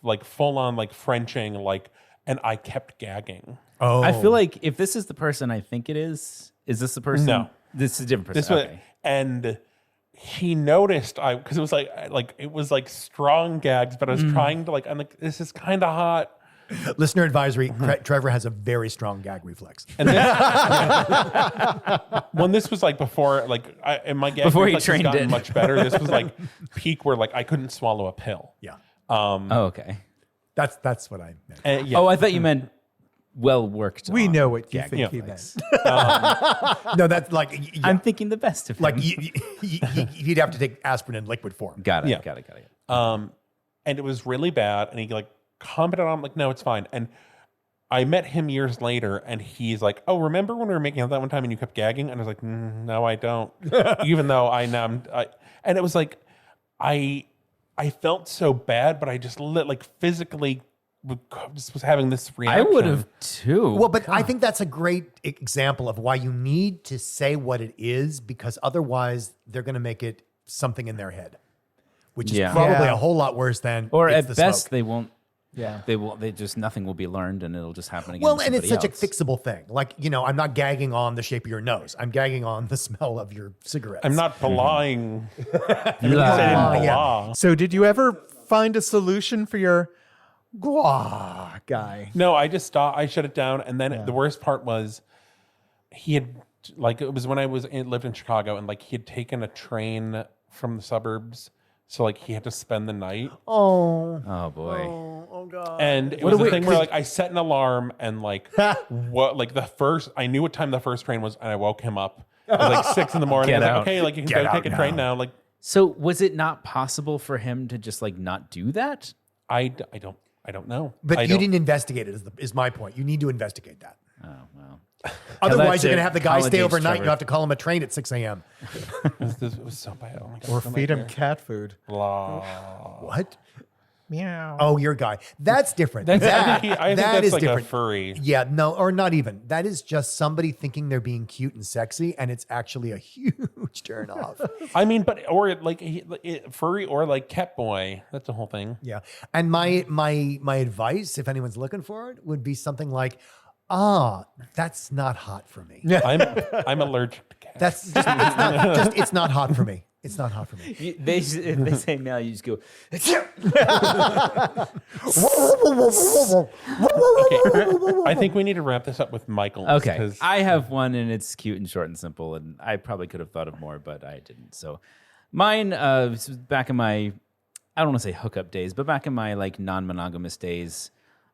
[SPEAKER 4] like full on like Frenching, like, and I kept gagging.
[SPEAKER 2] Oh,
[SPEAKER 3] I feel like if this is the person I think it is this the person?
[SPEAKER 4] No.
[SPEAKER 3] This is a different person.
[SPEAKER 4] This was,
[SPEAKER 3] Okay.
[SPEAKER 4] and he noticed because it was like it was like strong gags, but I was trying to I'm like, this is kind of hot.
[SPEAKER 2] listener advisory: Trevor has a very strong gag reflex.
[SPEAKER 4] And then, when this was like before, my gag
[SPEAKER 3] Before he
[SPEAKER 4] reflex has
[SPEAKER 3] trained
[SPEAKER 4] gotten
[SPEAKER 3] it.
[SPEAKER 4] much better. This was like peak where like I couldn't swallow a pill.
[SPEAKER 2] Yeah,
[SPEAKER 3] Oh, okay.
[SPEAKER 2] that's what I meant.
[SPEAKER 4] And, yeah.
[SPEAKER 3] Oh, I thought you meant well worked.
[SPEAKER 1] we
[SPEAKER 3] on.
[SPEAKER 1] know what you
[SPEAKER 3] Yeah,
[SPEAKER 1] think he
[SPEAKER 3] thanks.
[SPEAKER 1] meant.
[SPEAKER 2] No, that's like
[SPEAKER 3] I'm thinking the best of him.
[SPEAKER 2] like you'd have to take aspirin in liquid form.
[SPEAKER 3] got it.
[SPEAKER 4] Yeah.
[SPEAKER 3] Got it.
[SPEAKER 4] And it was really bad. And he like commented on, I'm like, no, it's fine. And I met him years later, and he's like, "Oh, remember when we were making out that one time and you kept gagging?" And I was like, "No, I don't." Even though and it was like, I felt so bad, but I just physically just was having this
[SPEAKER 3] I
[SPEAKER 4] reaction.
[SPEAKER 3] would have too.
[SPEAKER 2] Well, but I think that's a great example of why you need to say what it is, because otherwise they're going to make it something in their head, which is
[SPEAKER 3] Yeah.
[SPEAKER 2] probably
[SPEAKER 1] Yeah.
[SPEAKER 2] a whole lot worse than
[SPEAKER 3] or
[SPEAKER 2] it's
[SPEAKER 3] at
[SPEAKER 2] the
[SPEAKER 3] best
[SPEAKER 2] smoke.
[SPEAKER 3] they won't.
[SPEAKER 1] Yeah.
[SPEAKER 3] They just nothing will be learned, and it'll just happen again.
[SPEAKER 2] Well,
[SPEAKER 3] to
[SPEAKER 2] and it's such
[SPEAKER 3] somebody else.
[SPEAKER 2] a fixable thing. Like, I'm not gagging on the shape of your nose. I'm gagging on the smell of your cigarettes.
[SPEAKER 4] I'm not lying.
[SPEAKER 3] Blah.
[SPEAKER 2] yeah.
[SPEAKER 1] So, did you ever find a solution for your guah guy?
[SPEAKER 4] No, I just stopped. I shut it down. And then the worst part was he had it was when I lived in Chicago, and he had taken a train from the suburbs. So he had to spend the night.
[SPEAKER 2] Oh,
[SPEAKER 3] Oh boy.
[SPEAKER 2] oh God.
[SPEAKER 4] And it
[SPEAKER 3] What
[SPEAKER 4] was
[SPEAKER 3] do
[SPEAKER 4] the
[SPEAKER 3] we-
[SPEAKER 4] thing where I set an alarm and I knew what time the first train was, and I woke him up. It was 6 in the morning.
[SPEAKER 3] Get
[SPEAKER 4] I was
[SPEAKER 3] out.
[SPEAKER 4] like, okay, you can
[SPEAKER 2] Get
[SPEAKER 4] go take a
[SPEAKER 2] out
[SPEAKER 4] train
[SPEAKER 2] now.
[SPEAKER 4] now.
[SPEAKER 3] So was it not possible for him to just not do that?
[SPEAKER 4] I don't know.
[SPEAKER 2] But
[SPEAKER 4] I
[SPEAKER 2] you
[SPEAKER 4] don't-
[SPEAKER 2] didn't investigate it, is my point. You need to investigate that.
[SPEAKER 3] Oh well.
[SPEAKER 2] Otherwise,
[SPEAKER 3] that's
[SPEAKER 2] you're going to
[SPEAKER 3] it.
[SPEAKER 2] have the guy stay
[SPEAKER 3] College age
[SPEAKER 2] overnight.
[SPEAKER 3] Trevor.
[SPEAKER 2] You have to call him a train at 6 a.m.
[SPEAKER 4] It was so bad. Oh my God,
[SPEAKER 1] Or
[SPEAKER 4] it's a
[SPEAKER 1] feed him
[SPEAKER 4] nightmare.
[SPEAKER 1] cat food?
[SPEAKER 4] Blah.
[SPEAKER 2] What?
[SPEAKER 1] Meow.
[SPEAKER 2] Oh, your guy. That's different.
[SPEAKER 4] I
[SPEAKER 2] That-
[SPEAKER 4] think
[SPEAKER 2] that
[SPEAKER 4] that's
[SPEAKER 2] is
[SPEAKER 4] like
[SPEAKER 2] different.
[SPEAKER 4] a furry.
[SPEAKER 2] Yeah, no, or not even. That is just somebody thinking they're being cute and sexy, and it's actually a huge turn off.
[SPEAKER 4] I mean, or furry or cat boy. That's the whole thing.
[SPEAKER 2] Yeah. And my advice, if anyone's looking for it, would be something like, that's not hot for me.
[SPEAKER 4] I'm allergic to cats.
[SPEAKER 2] That's it's not hot for me. It's not hot for me.
[SPEAKER 3] If they say meow, you just go.
[SPEAKER 4] Okay. I think we need to wrap this up with Michael.
[SPEAKER 3] Okay, I have one, and it's cute and short and simple, and I probably could have thought of more, but I didn't. So, mine this was back in my, I don't want to say hookup days, but back in my non-monogamous days,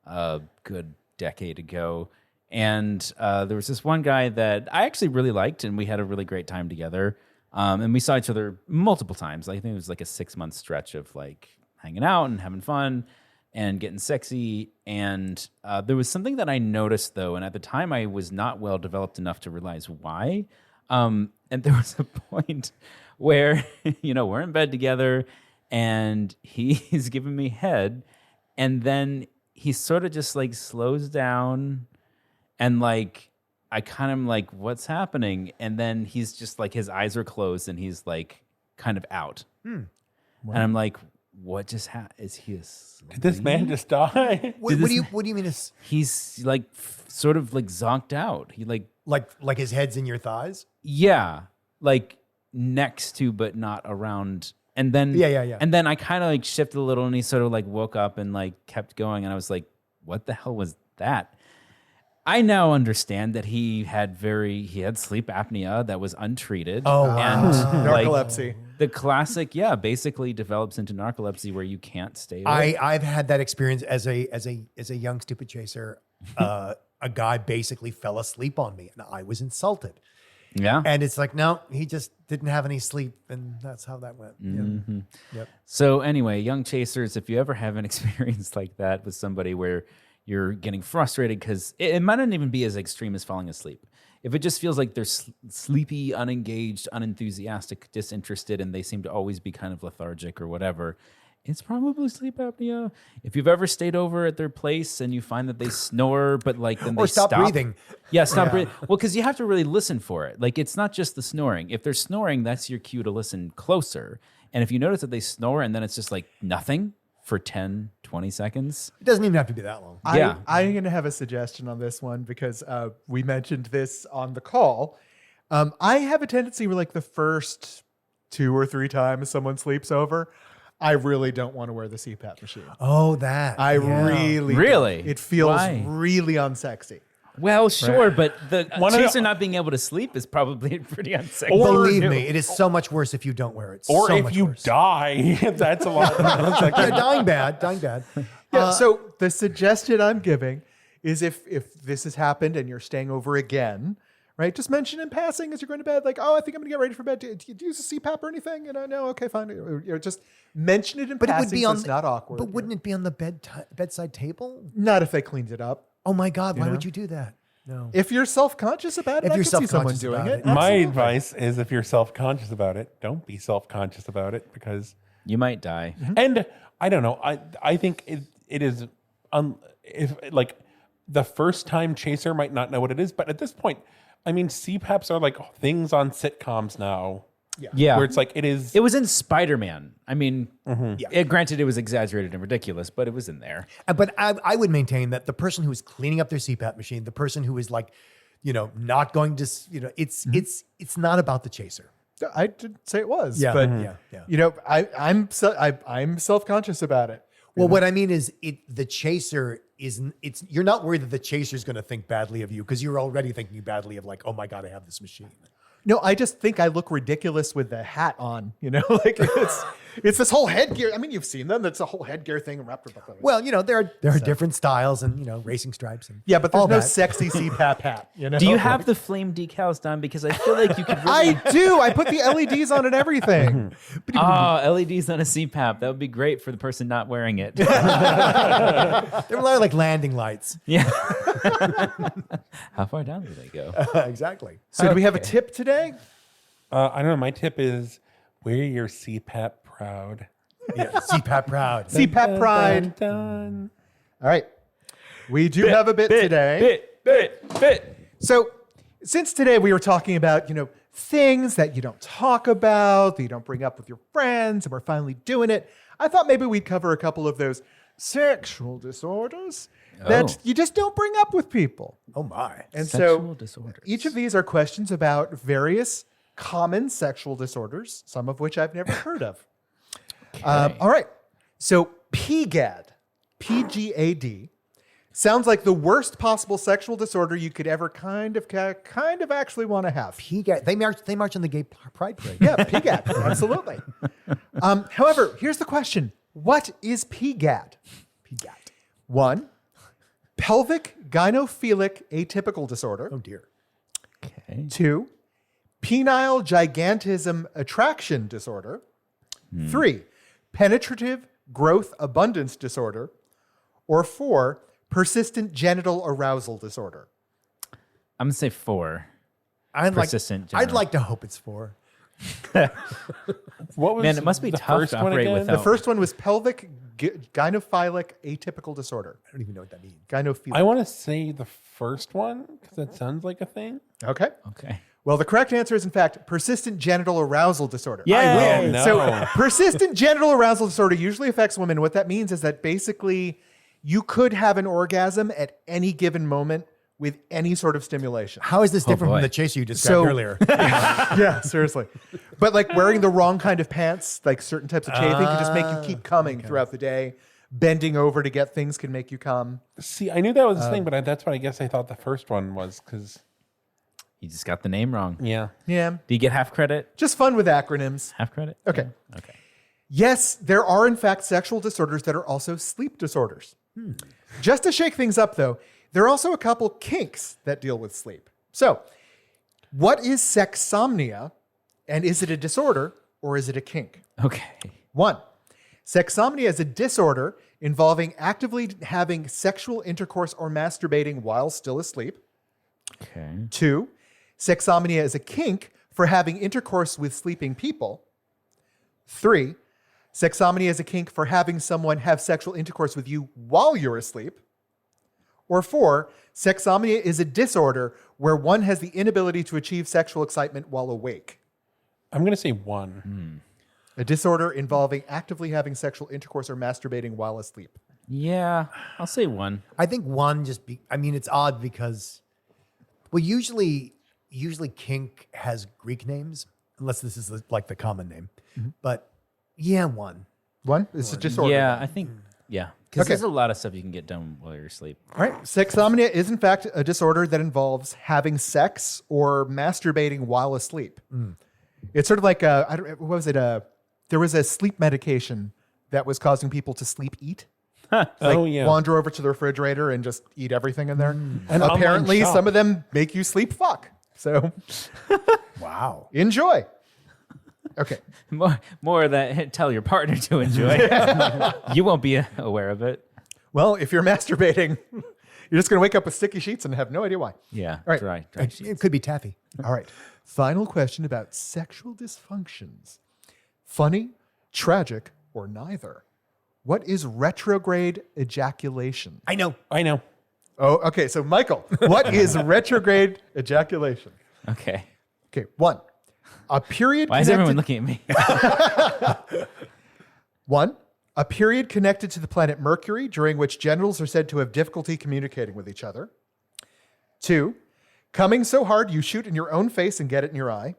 [SPEAKER 3] a good decade ago, and there was this one guy that I actually really liked, and we had a really great time together, and we saw each other multiple times. I think it was a 6-month stretch of hanging out and having fun and getting sexy. And there was something that I noticed, though, and at the time I was not well developed enough to realize why. And there was a point where, we're in bed together and he's giving me head, and then he sort of just like slows down and like, I kind of like, what's happening? And then he's just like, his eyes are closed and he's like kind of out. And I'm like, what just happened? Is he asleep?
[SPEAKER 4] Did this man just die?
[SPEAKER 2] What do you mean?
[SPEAKER 3] He's like sort of like zonked out. He
[SPEAKER 2] Like his head's in your thighs?
[SPEAKER 3] yeah, like next to, but not around. And then,
[SPEAKER 2] Yeah.
[SPEAKER 3] And then I kind of like shifted a little and he sort of like woke up and like kept going. And I was like, what the hell was that? I now understand that he had sleep apnea that was untreated.
[SPEAKER 2] Oh, wow.
[SPEAKER 3] And like,
[SPEAKER 1] Narcolepsy.
[SPEAKER 3] the classic, basically develops into narcolepsy where you can't stay awake.
[SPEAKER 2] I've had that experience as a young stupid chaser. A guy basically fell asleep on me, and I was insulted.
[SPEAKER 3] Yeah.
[SPEAKER 2] And it's like, no, he just didn't have any sleep, and that's how that went.
[SPEAKER 3] Mm-hmm.
[SPEAKER 2] Yep.
[SPEAKER 3] So anyway, young chasers, if you ever have an experience like that with somebody where you're getting frustrated, because it might not even be as extreme as falling asleep. If it just feels like they're sleepy, unengaged, unenthusiastic, disinterested, and they seem to always be kind of lethargic or whatever, it's probably sleep apnea. If you've ever stayed over at their place and you find that they snore, but like then
[SPEAKER 2] Or
[SPEAKER 3] they
[SPEAKER 2] stop breathing.
[SPEAKER 3] Yeah, stop breathing. Well, because you have to really listen for it. Like it's not just the snoring. If they're snoring, that's your cue to listen closer. And if you notice that they snore and then it's just like nothing for 10, 20 seconds.
[SPEAKER 2] It doesn't even have to be that long.
[SPEAKER 3] Yeah.
[SPEAKER 1] I'm going to have a suggestion on this one because we mentioned this on the call. I have a tendency where like the first 2 or 3 times someone sleeps over, I really don't want to wear the CPAP machine.
[SPEAKER 2] Oh, that.
[SPEAKER 1] I really
[SPEAKER 3] Really?
[SPEAKER 1] don't. It feels
[SPEAKER 3] Why?
[SPEAKER 1] really unsexy.
[SPEAKER 3] Well, sure, but the
[SPEAKER 4] One of the-
[SPEAKER 3] chaser not being able to sleep is probably pretty unsexy.
[SPEAKER 2] Believe me, it is so much worse if you don't wear it.
[SPEAKER 4] Or
[SPEAKER 2] so
[SPEAKER 4] if
[SPEAKER 2] much
[SPEAKER 4] you
[SPEAKER 2] worse.
[SPEAKER 4] die, that's a lot. That's like,
[SPEAKER 2] Yeah, dying bad.
[SPEAKER 1] Yeah, so the suggestion I'm giving is if this has happened and you're staying over again, right? Just mention in passing as you're going to bed, like, oh, I think I'm going to get ready for bed. Do you use a CPAP or anything? No, okay, fine. Just mention it in
[SPEAKER 2] But it
[SPEAKER 1] passing
[SPEAKER 2] would be
[SPEAKER 1] so
[SPEAKER 2] on.
[SPEAKER 1] it's not awkward.
[SPEAKER 2] But wouldn't it be on the bedside table?
[SPEAKER 1] Not if they cleaned it up.
[SPEAKER 2] Oh my God! Why
[SPEAKER 1] know?
[SPEAKER 2] would you do that? No.
[SPEAKER 1] If you're self-conscious about it,
[SPEAKER 2] If
[SPEAKER 1] I
[SPEAKER 2] you're
[SPEAKER 1] could see someone
[SPEAKER 2] self-conscious
[SPEAKER 1] doing
[SPEAKER 2] about
[SPEAKER 1] it.
[SPEAKER 2] it.
[SPEAKER 4] my
[SPEAKER 1] Absolutely.
[SPEAKER 4] advice is if you're self-conscious about it, don't be self-conscious about it because,
[SPEAKER 3] You might die.
[SPEAKER 4] and I don't know, I think it is, if like the first time chaser might not know what it is, but at this point, I mean, CPAPs are like things on sitcoms now.
[SPEAKER 3] Yeah.
[SPEAKER 4] Where it's like, it is.
[SPEAKER 3] It was in Spider-Man. I mean, granted, it was exaggerated and ridiculous, but it was in there.
[SPEAKER 2] But I would maintain that the person who is cleaning up their CPAP machine, the person who is like, not going to, it's not about the chaser.
[SPEAKER 1] I didn't say it was,
[SPEAKER 2] Yeah,
[SPEAKER 1] but
[SPEAKER 2] yeah.
[SPEAKER 1] I'm self-conscious about it.
[SPEAKER 2] Well, what I mean is, the chaser you're not worried that the chaser is going to think badly of you because you're already thinking badly of like, oh my God, I have this machine.
[SPEAKER 1] No, I just think I look ridiculous with the hat on. Like it's this whole headgear. I mean, you've seen them. That's a whole headgear thing wrapped up.
[SPEAKER 2] Well, there are different styles and racing stripes and
[SPEAKER 1] Yeah, but there's
[SPEAKER 2] all
[SPEAKER 1] no
[SPEAKER 2] that.
[SPEAKER 1] sexy CPAP hat.
[SPEAKER 3] Do you have the flame decals done? Because I feel like you could really...
[SPEAKER 1] I do. I put the LEDs on and everything.
[SPEAKER 3] LEDs on a CPAP. That would be great for the person not wearing it.
[SPEAKER 2] They're a lot of like landing lights.
[SPEAKER 3] Yeah. How far down do they go?
[SPEAKER 2] Exactly.
[SPEAKER 1] So do we have a tip today?
[SPEAKER 4] I don't know. My tip is wear your CPAP proud.
[SPEAKER 2] Yeah, CPAP proud.
[SPEAKER 1] CPAP pride.
[SPEAKER 4] Dun.
[SPEAKER 1] All right. We do have a bit today.
[SPEAKER 3] Bit.
[SPEAKER 1] So since today we were talking about, things that you don't talk about, that you don't bring up with your friends, and we're finally doing it, I thought maybe we'd cover a couple of those sexual disorders that you just don't bring up with people.
[SPEAKER 2] Oh my.
[SPEAKER 1] And
[SPEAKER 3] Sexual
[SPEAKER 1] so
[SPEAKER 3] disorders.
[SPEAKER 1] each of these are questions about various common sexual disorders, some of which I've never heard of. All right. So PGAD, P-G-A-D, sounds like the worst possible sexual disorder you could ever kind of actually want to have.
[SPEAKER 2] PGAD. They march on the gay pride parade.
[SPEAKER 1] Yeah, PGAD, absolutely. However, here's the question. What is PGAD?
[SPEAKER 2] PGAD.
[SPEAKER 1] 1, pelvic gynophilic atypical disorder.
[SPEAKER 2] Oh dear.
[SPEAKER 3] Okay.
[SPEAKER 1] 2, penile gigantism attraction disorder. 3, penetrative growth abundance disorder, or 4, persistent genital arousal disorder.
[SPEAKER 3] I'm gonna say 4.
[SPEAKER 2] I'd
[SPEAKER 3] Persistent
[SPEAKER 2] I'd
[SPEAKER 3] general.
[SPEAKER 2] like to hope it's 4.
[SPEAKER 4] What was
[SPEAKER 3] Man, it must be
[SPEAKER 4] the
[SPEAKER 3] tough
[SPEAKER 4] first
[SPEAKER 3] to
[SPEAKER 4] one
[SPEAKER 3] operate
[SPEAKER 4] again?
[SPEAKER 3] without-
[SPEAKER 1] The first one was pelvic gynophilic atypical disorder.
[SPEAKER 2] I don't even know what that means.
[SPEAKER 1] Gynophilic.
[SPEAKER 4] I want to say the first one because that sounds like a thing.
[SPEAKER 1] Okay.
[SPEAKER 3] Okay.
[SPEAKER 1] Well, the correct answer is, in fact, persistent genital arousal disorder.
[SPEAKER 3] Yay!
[SPEAKER 4] Oh, no.
[SPEAKER 1] So, persistent genital arousal disorder usually affects women. What that means is that basically you could have an orgasm at any given moment with any sort of stimulation.
[SPEAKER 2] How is this different
[SPEAKER 3] boy.
[SPEAKER 2] from the chaser you described
[SPEAKER 1] So-
[SPEAKER 2] earlier?
[SPEAKER 1] Yeah, seriously. But like wearing the wrong kind of pants, like certain types of chafing can just make you keep coming throughout the day. Bending over to get things can make you come.
[SPEAKER 4] See, I knew that was a thing, but that's what I guess I thought the first one was because,
[SPEAKER 3] You just got the name wrong.
[SPEAKER 4] yeah.
[SPEAKER 1] Yeah.
[SPEAKER 3] Do you get half credit?
[SPEAKER 1] Just fun with acronyms.
[SPEAKER 3] Half credit?
[SPEAKER 1] Okay.
[SPEAKER 3] Yeah. Okay.
[SPEAKER 1] Yes, there are in fact sexual disorders that are also sleep disorders. Just to shake things up though, there are also a couple kinks that deal with sleep. So, what is sexsomnia, and is it a disorder or is it a kink?
[SPEAKER 3] Okay.
[SPEAKER 1] 1. Sexsomnia is a disorder involving actively having sexual intercourse or masturbating while still asleep.
[SPEAKER 3] Okay.
[SPEAKER 1] 2. Sexsomnia is a kink for having intercourse with sleeping people. 3. Sexsomnia is a kink for having someone have sexual intercourse with you while you're asleep. Or 4. Sexsomnia is a disorder where one has the inability to achieve sexual excitement while awake.
[SPEAKER 4] I'm going to say 1.
[SPEAKER 1] A disorder involving actively having sexual intercourse or masturbating while asleep.
[SPEAKER 3] Yeah, I'll say 1.
[SPEAKER 2] I think 1 I mean, it's odd because, well, usually kink has Greek names, unless this is like the common name. But yeah, 1.
[SPEAKER 1] 1 is a disorder.
[SPEAKER 3] Yeah, I think, yeah. Because
[SPEAKER 1] Okay.
[SPEAKER 3] there's a lot of stuff you can get done while you're asleep.
[SPEAKER 1] All right. Sexsomnia is, in fact, a disorder that involves having sex or masturbating while asleep. It's sort of like, what was it? There was a sleep medication that was causing people to sleep eat.
[SPEAKER 4] Oh, yeah.
[SPEAKER 1] Wander over to the refrigerator and just eat everything in there. And
[SPEAKER 4] online
[SPEAKER 1] apparently,
[SPEAKER 4] shop.
[SPEAKER 1] some of them make you sleep fuck. So
[SPEAKER 2] Wow.
[SPEAKER 1] enjoy. Okay.
[SPEAKER 3] More of that, tell your partner to enjoy. You won't be aware of it.
[SPEAKER 1] Well, if you're masturbating, you're just going to wake up with sticky sheets and have no idea why.
[SPEAKER 3] Yeah,
[SPEAKER 1] right.
[SPEAKER 3] dry
[SPEAKER 2] It
[SPEAKER 3] sheets.
[SPEAKER 2] could be taffy.
[SPEAKER 1] All right. Final question about sexual dysfunctions. Funny, tragic, or neither? What is retrograde ejaculation?
[SPEAKER 2] I know.
[SPEAKER 1] Oh, okay. So, Michael, what is retrograde ejaculation?
[SPEAKER 3] Okay.
[SPEAKER 1] Okay. 1. A period.
[SPEAKER 3] Why is everyone looking at me?
[SPEAKER 1] 1. A period connected to the planet Mercury during which genitals are said to have difficulty communicating with each other. 2. Coming so hard you shoot in your own face and get it in your eye.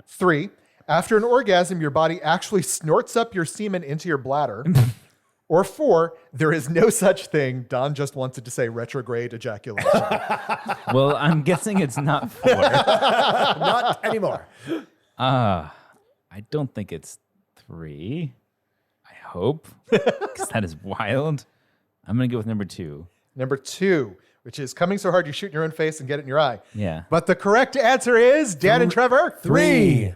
[SPEAKER 1] 3. After an orgasm, your body actually snorts up your semen into your bladder. Or 4, there is no such thing. Don just wanted to say retrograde ejaculation.
[SPEAKER 3] Well, I'm guessing it's not 4.
[SPEAKER 2] Not anymore.
[SPEAKER 3] I don't think it's 3. I hope. Because that is wild. I'm going to go with number 2.
[SPEAKER 1] Number 2, which is coming so hard you shoot in your own face and get it in your eye.
[SPEAKER 3] Yeah.
[SPEAKER 1] But the correct answer is, Dan and Trevor,
[SPEAKER 2] 3.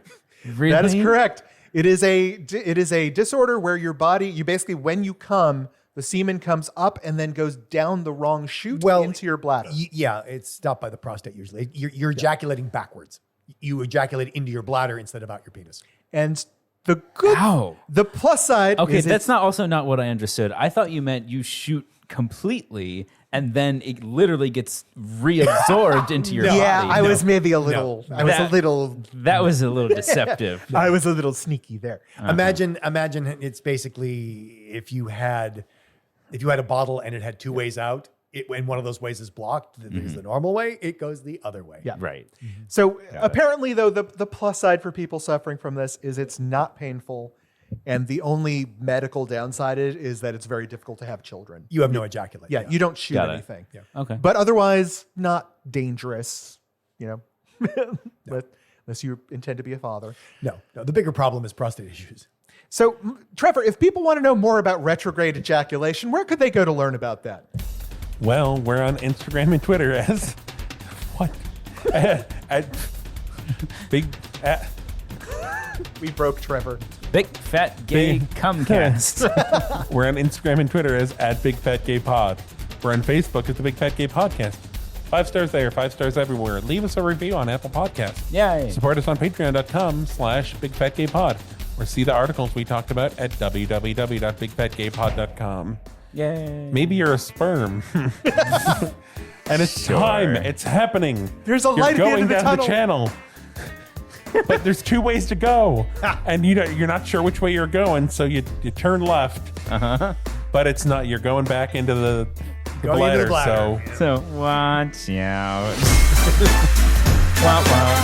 [SPEAKER 3] Really?
[SPEAKER 1] That is correct. It is a disorder where your body, you basically, when you come, the semen comes up and then goes down the wrong chute into your bladder.
[SPEAKER 2] Yeah, it's stopped by the prostate usually. You're ejaculating backwards. You ejaculate into your bladder instead of out your penis.
[SPEAKER 1] And the good,
[SPEAKER 3] Ow.
[SPEAKER 1] the plus side
[SPEAKER 3] Okay,
[SPEAKER 1] is
[SPEAKER 3] that's not what I understood. I thought you meant you shoot completely and then it literally gets reabsorbed into your body.
[SPEAKER 1] yeah, I was maybe a little, I was a
[SPEAKER 3] That-
[SPEAKER 1] little,
[SPEAKER 3] That was a little deceptive.
[SPEAKER 1] I was a little sneaky there.
[SPEAKER 2] Imagine it's basically if you had a bottle and it had 2 ways out, and one of those ways is blocked, there's the normal way, it goes the other way.
[SPEAKER 1] Yeah.
[SPEAKER 3] Right.
[SPEAKER 1] So apparently, though, the plus side for people suffering from this is it's not painful. And the only medical downside is that it's very difficult to have children.
[SPEAKER 2] You have no ejaculate.
[SPEAKER 1] Yeah, you don't shoot
[SPEAKER 3] Got it.
[SPEAKER 1] anything.
[SPEAKER 2] Yeah.
[SPEAKER 3] Okay.
[SPEAKER 1] But otherwise, not dangerous, unless you intend to be a father.
[SPEAKER 2] No, the bigger problem is prostate issues.
[SPEAKER 1] So, Trevor, if people want to know more about retrograde ejaculation, where could they go to learn about that?
[SPEAKER 4] Well, we're on Instagram and Twitter as what? At big.
[SPEAKER 1] We broke Trevor.
[SPEAKER 3] Big Fat Gay Cumcast.
[SPEAKER 4] We're on Instagram and Twitter as @BigFatGayPod. We're on Facebook as the Big Fat Gay Podcast. 5 stars there, 5 stars everywhere. Leave us a review on Apple Podcasts.
[SPEAKER 3] Yay.
[SPEAKER 4] Support us on patreon.com/BigFatGayPod. Or see the articles we talked about at www.bigfatgaypod.com.
[SPEAKER 3] Yay.
[SPEAKER 4] Maybe you're a sperm. And it's time. It's happening.
[SPEAKER 1] There's a
[SPEAKER 4] You're
[SPEAKER 1] light at the end
[SPEAKER 4] going
[SPEAKER 1] of the
[SPEAKER 4] down the
[SPEAKER 1] tunnel.
[SPEAKER 4] channel. But there's 2 ways to go. And you're not sure which way you're going, so you turn left. But it's not. You're going back into the
[SPEAKER 2] Going into the
[SPEAKER 4] bladder.
[SPEAKER 2] bladder.
[SPEAKER 4] So
[SPEAKER 3] So watch out. Wow, wow.